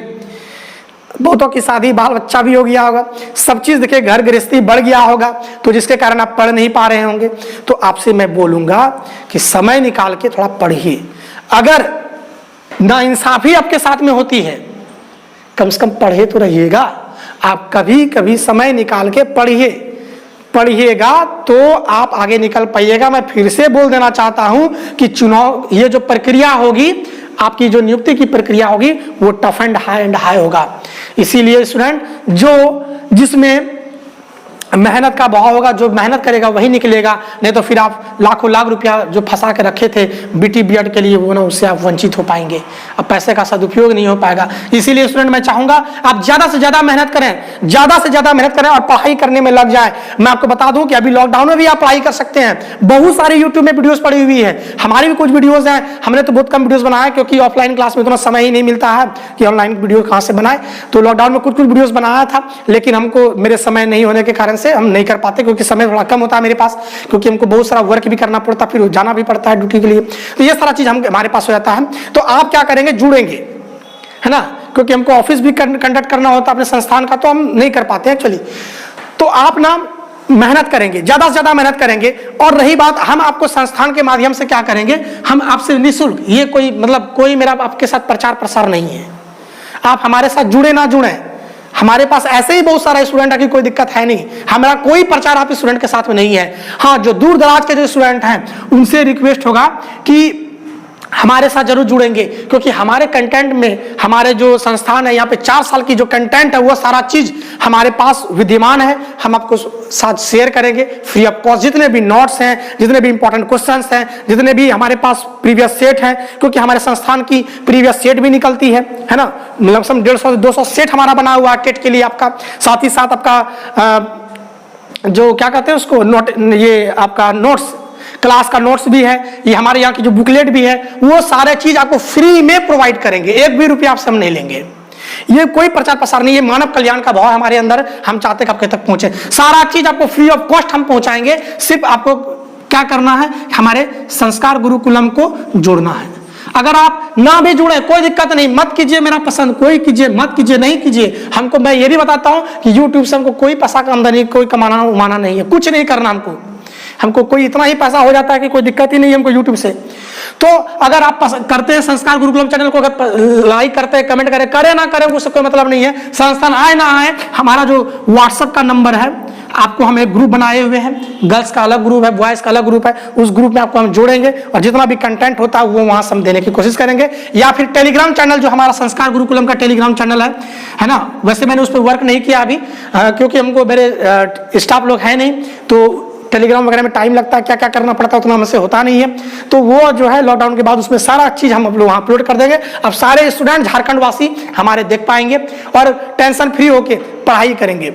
[SPEAKER 1] बहुतों की शादी, बाल बच्चा भी हो गया होगा, सब चीज देखिए, घर गृहस्थी बढ़ गया होगा, तो जिसके कारण आप पढ़ नहीं पा रहे होंगे। तो आपसे मैं बोलूंगा कि समय निकाल के थोड़ा पढ़िए। अगर नाइंसाफी आपके साथ में होती है, कम से कम पढ़े तो रहिएगा। आप कभी कभी समय निकाल के पढ़िएगा तो आप आगे निकल पाइएगा। मैं फिर से बोल देना चाहता हूं कि चुनाव, ये जो प्रक्रिया होगी, आपकी जो नियुक्ति की प्रक्रिया होगी, वो टफ एंड हाई होगा। इसीलिए स्टूडेंट जिसमें मेहनत का भाव होगा, जो मेहनत करेगा वही निकलेगा, नहीं तो फिर आप लाखों लाख रुपया जो फंसा के रखे थे बीटी बीएड के लिए, वो ना, उससे आप वंचित हो पाएंगे, अब पैसे का सदुपयोग नहीं हो पाएगा। इसीलिए स्टूडेंट मैं चाहूंगा आप ज्यादा से ज्यादा मेहनत करें, ज्यादा से ज्यादा मेहनत करें और पढ़ाई करने में लग जाए। मैं आपको बता दूं कि अभी लॉकडाउन में भी आप पढ़ाई कर सकते हैं। बहुत सारी यूट्यूब में वीडियोस पड़ी हुई है, हमारी भी कुछ वीडियोज हैं, हमने तो बहुत कम वीडियोज बनाया क्योंकि ऑफलाइन क्लास में उतना समय ही नहीं मिलता है कि ऑनलाइन वीडियो कहाँ से बनाए। तो लॉकडाउन में कुछ वीडियोज बनाया था, लेकिन हमको मेरे समय नहीं होने के कारण से हम नहीं कर पाते, क्योंकि समय थोड़ा कम होता है मेरे पास, क्योंकि हमको बहुत सारा वर्क भी करना पड़ता, फिर जाना भी पड़ता है ड्यूटी के लिए। तो ये सारा चीज हमारे पास हो जाता है। तो आप क्या करेंगे? जुड़ेंगे, है ना, क्योंकि हमको ऑफिस भी कंडक्ट करना होता है अपने संस्थान का, तो हम नहीं कर पाते एक्चुअली। तो आप ना मेहनत करेंगे, ज्यादा से ज्यादा मेहनत करेंगे। और रही बात, हम आपको संस्थान के माध्यम से क्या करेंगे, हम आपसे निःशुल्क, ये कोई मतलब कोई मेरा आपके साथ प्रचार प्रसार नहीं है। आप हमारे साथ जुड़े ना जुड़े, हमारे पास ऐसे ही बहुत सारे स्टूडेंट है कि कोई दिक्कत है नहीं, हमारा कोई प्रचार आप स्टूडेंट के साथ में नहीं है। हाँ, जो दूर दराज के जो स्टूडेंट हैं उनसे रिक्वेस्ट होगा कि हमारे साथ जरूर जुड़ेंगे, क्योंकि हमारे कंटेंट में, हमारे जो संस्थान है यहाँ पे 4 साल की जो कंटेंट है वो सारा चीज हमारे पास विद्यमान है। हम आपको साथ शेयर करेंगे फ्री ऑफ कॉस्ट, जितने भी नोट्स हैं, जितने भी इंपॉर्टेंट क्वेश्चंस हैं, जितने भी हमारे पास प्रीवियस सेट हैं, क्योंकि हमारे संस्थान की प्रीवियस सेट भी निकलती है ना, लमसम 150 से 200 सेट हमारा बना हुआ है टेट के लिए आपका। साथ ही साथ आपका जो क्या कहते हैं उसको, ये आपका नोट्स, क्लास का नोट्स भी है, ये हमारे यहाँ की जो बुकलेट भी है, वो सारे चीज आपको फ्री में प्रोवाइड करेंगे। 1 भी रुपया आपसे हम नहीं लेंगे। ये कोई प्रचार प्रसार नहीं, ये मानव कल्याण का भाव हमारे अंदर, हम चाहते हैं कि आपके तक पहुंचे। सारा चीज आपको फ्री ऑफ कॉस्ट हम पहुंचाएंगे। सिर्फ आपको क्या करना है, हमारे संस्कार गुरुकुलम को जोड़ना है। अगर आप ना भी जुड़े कोई दिक्कत नहीं, मत कीजिए मेरा पसंद, कोई कीजिए मत कीजिए, नहीं कीजिए। हमको मैं ये भी बताता हूं कि यूट्यूब से हमको कोई पैसा का आमदनी, कोई कमाना उमाना नहीं है, कुछ नहीं करना हमको, हमको कोई इतना ही पैसा हो जाता है कि कोई दिक्कत ही नहीं है हमको यूट्यूब से। तो अगर आप करते हैं संस्कार गुरुकुलम चैनल को, अगर लाइक करते हैं, कमेंट करें, करे ना करें उससे कोई मतलब नहीं है। संस्थान आए ना आए, हमारा जो व्हाट्सएप का नंबर है, आपको हम एक ग्रुप बनाए हुए हैं, गर्ल्स का अलग ग्रुप है, बॉयज का अलग ग्रुप है, उस ग्रुप में आपको हम जोड़ेंगे और जितना भी कंटेंट होता है वो वहां से हम देने की कोशिश करेंगे। या फिर टेलीग्राम चैनल जो हमारा संस्कार गुरुकुलम का टेलीग्राम चैनल है ना, वैसे मैंने उस पर वर्क नहीं किया अभी, क्योंकि हमको मेरे स्टाफ लोग हैं नहीं, तो टेलीग्राम वगैरह में टाइम लगता है, क्या क्या करना पड़ता है उतना हमसे होता नहीं है। तो वो जो है लॉकडाउन के बाद उसमें सारा चीज़ हम वहाँ अपलोड कर देंगे। अब सारे स्टूडेंट झारखंड वासी हमारे देख पाएंगे और टेंशन फ्री होके पढ़ाई करेंगे।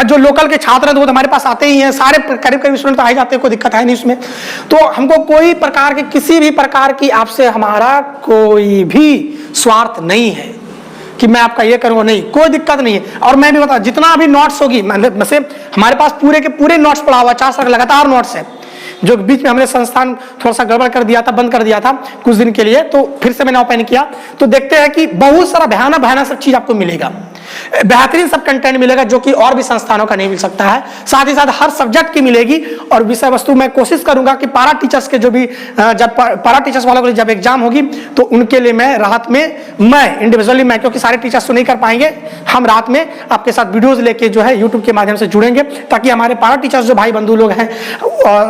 [SPEAKER 1] जो लोकल के छात्र हैं तो वो हमारे पास आते ही हैं, सारे करीब करीब स्टूडेंट तो आ ही जाते हैं, कोई दिक्कत है नहीं उसमें। तो हमको कोई प्रकार के किसी भी प्रकार की आपसे हमारा कोई भी स्वार्थ नहीं है कि मैं आपका ये करूँगा, नहीं, कोई दिक्कत नहीं है। और मैं भी बता, जितना भी नोट्स होगी, मतलब वैसे हमारे पास पूरे के पूरे नोट्स पड़ा हुआ, 4 साल लगातार नोट्स है, जो बीच में हमने संस्थान थोड़ा सा गड़बड़ कर दिया था, बंद कर दिया था कुछ दिन के लिए, तो फिर से मैंने ओपन किया। तो देखते हैं कि बहुत सारा भयानक सब चीज आपको मिलेगा, बेहतरीन सब कंटेंट मिलेगा जो कि और भी संस्थानों का नहीं मिल सकता है। साथ ही साथ हर सब्जेक्ट की मिलेगी और विषय वस्तु मैं कोशिश करूंगा कि पारा टीचर्स के जो भी जब पारा टीचर्स वालों के लिए जब एग्जाम होगी तो उनके लिए मैं रात में मैं इंडिविजुअली मैं, क्योंकि सारे टीचर्स तो नहीं कर पाएंगे, हम रात में आपके साथ वीडियोज लेके जो है यूट्यूब के माध्यम से जुड़ेंगे, ताकि हमारे पारा टीचर्स जो भाई बंधु लोग हैं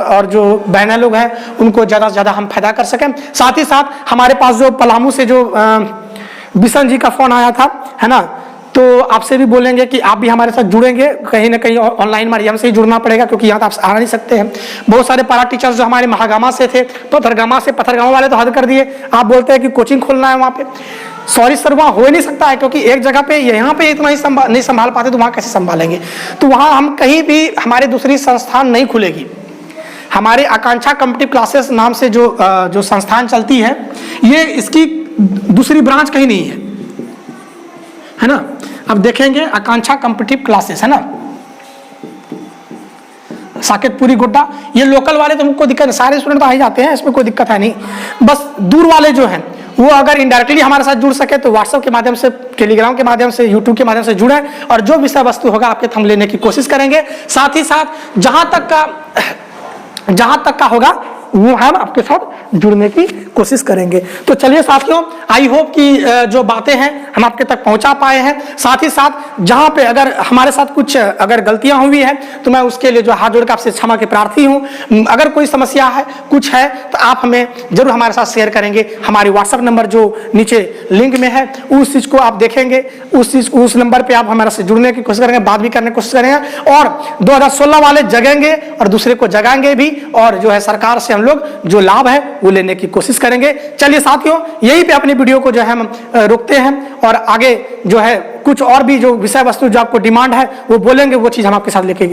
[SPEAKER 1] और जो बहनें लोग हैं उनको ज़्यादा से ज़्यादा हम फायदा कर सकें। साथ ही साथ हमारे पास जो पलामू से जो बिशन जी का फोन आया था, है ना, तो आपसे भी बोलेंगे कि आप भी हमारे साथ जुड़ेंगे, कहीं ना कहीं ऑनलाइन माध्यम से ही जुड़ना पड़ेगा, क्योंकि यहाँ तो आप आ नहीं सकते हैं। बहुत सारे पारा टीचर्स जो हमारे महागामा से थे, पथरगामा वाले तो हद कर दिए, आप बोलते हैं कि कोचिंग खोलना है वहाँ पे। सॉरी सर, वहाँ हो ही नहीं सकता है, क्योंकि एक जगह पे यहाँ पे इतना ही नहीं संभाल पाते तो वहाँ कैसे संभालेंगे। तो वहाँ हम कहीं भी हमारी दूसरी संस्थान नहीं खुलेगी। हमारे आकांक्षा कॉम्पिटिटिव क्लासेस नाम से जो संस्थान चलती है, ये इसकी दूसरी ब्रांच कहीं नहीं है ना। अब देखेंगे आकांक्षा कॉम्पिटिटिव क्लासेस, है ना, साकेतपुरी गोड्डा, ये लोकल वाले तो हमको दिक्कत, सारे स्टूडेंट तो आ ही जाते हैं, इसमें कोई दिक्कत है नहीं। बस दूर वाले जो हैं वो अगर इनडायरेक्टली हमारे साथ जुड़ सके तो व्हाट्सएप के माध्यम से, टेलीग्राम के माध्यम से, यूट्यूब के माध्यम से जुड़े और जो विषय वस्तु होगा आपके हम लेने की कोशिश करेंगे। साथ ही साथ जहां तक का होगा वो हम आपके साथ जुड़ने की कोशिश करेंगे। तो चलिए साथियों, आई होप कि जो बातें हैं हम आपके तक पहुंचा पाए हैं। साथ ही साथ जहां पे अगर हमारे साथ कुछ अगर गलतियां हुई है तो मैं उसके लिए जो हाथ जोड़ कर आपसे क्षमा के प्रार्थी हूं। अगर कोई समस्या है, कुछ है, तो आप हमें जरूर हमारे साथ शेयर करेंगे। हमारी व्हाट्सएप नंबर जो नीचे लिंक में है उस चीज को आप देखेंगे, उस नंबर पर आप हमारे से जुड़ने की कोशिश करेंगे, बात भी करने की कोशिश करेंगे और 2016 वाले जगेंगे और दूसरे को जगाएंगे भी, और जो है सरकार से लोग जो लाभ है वो लेने की कोशिश करेंगे। चलिए साथियों, यहीं पे अपनी वीडियो को जो है हम रोकते हैं और आगे जो है कुछ और भी जो विषय वस्तु जो आपको डिमांड है वो बोलेंगे, वो चीज हम आपके साथ लेके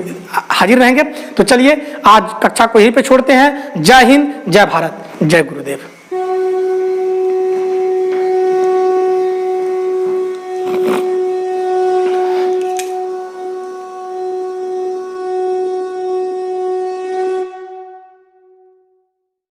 [SPEAKER 1] हाजिर रहेंगे। तो चलिए आज कक्षा को यहीं पे छोड़ते हैं। जय हिंद, जय भारत, जय गुरुदेव।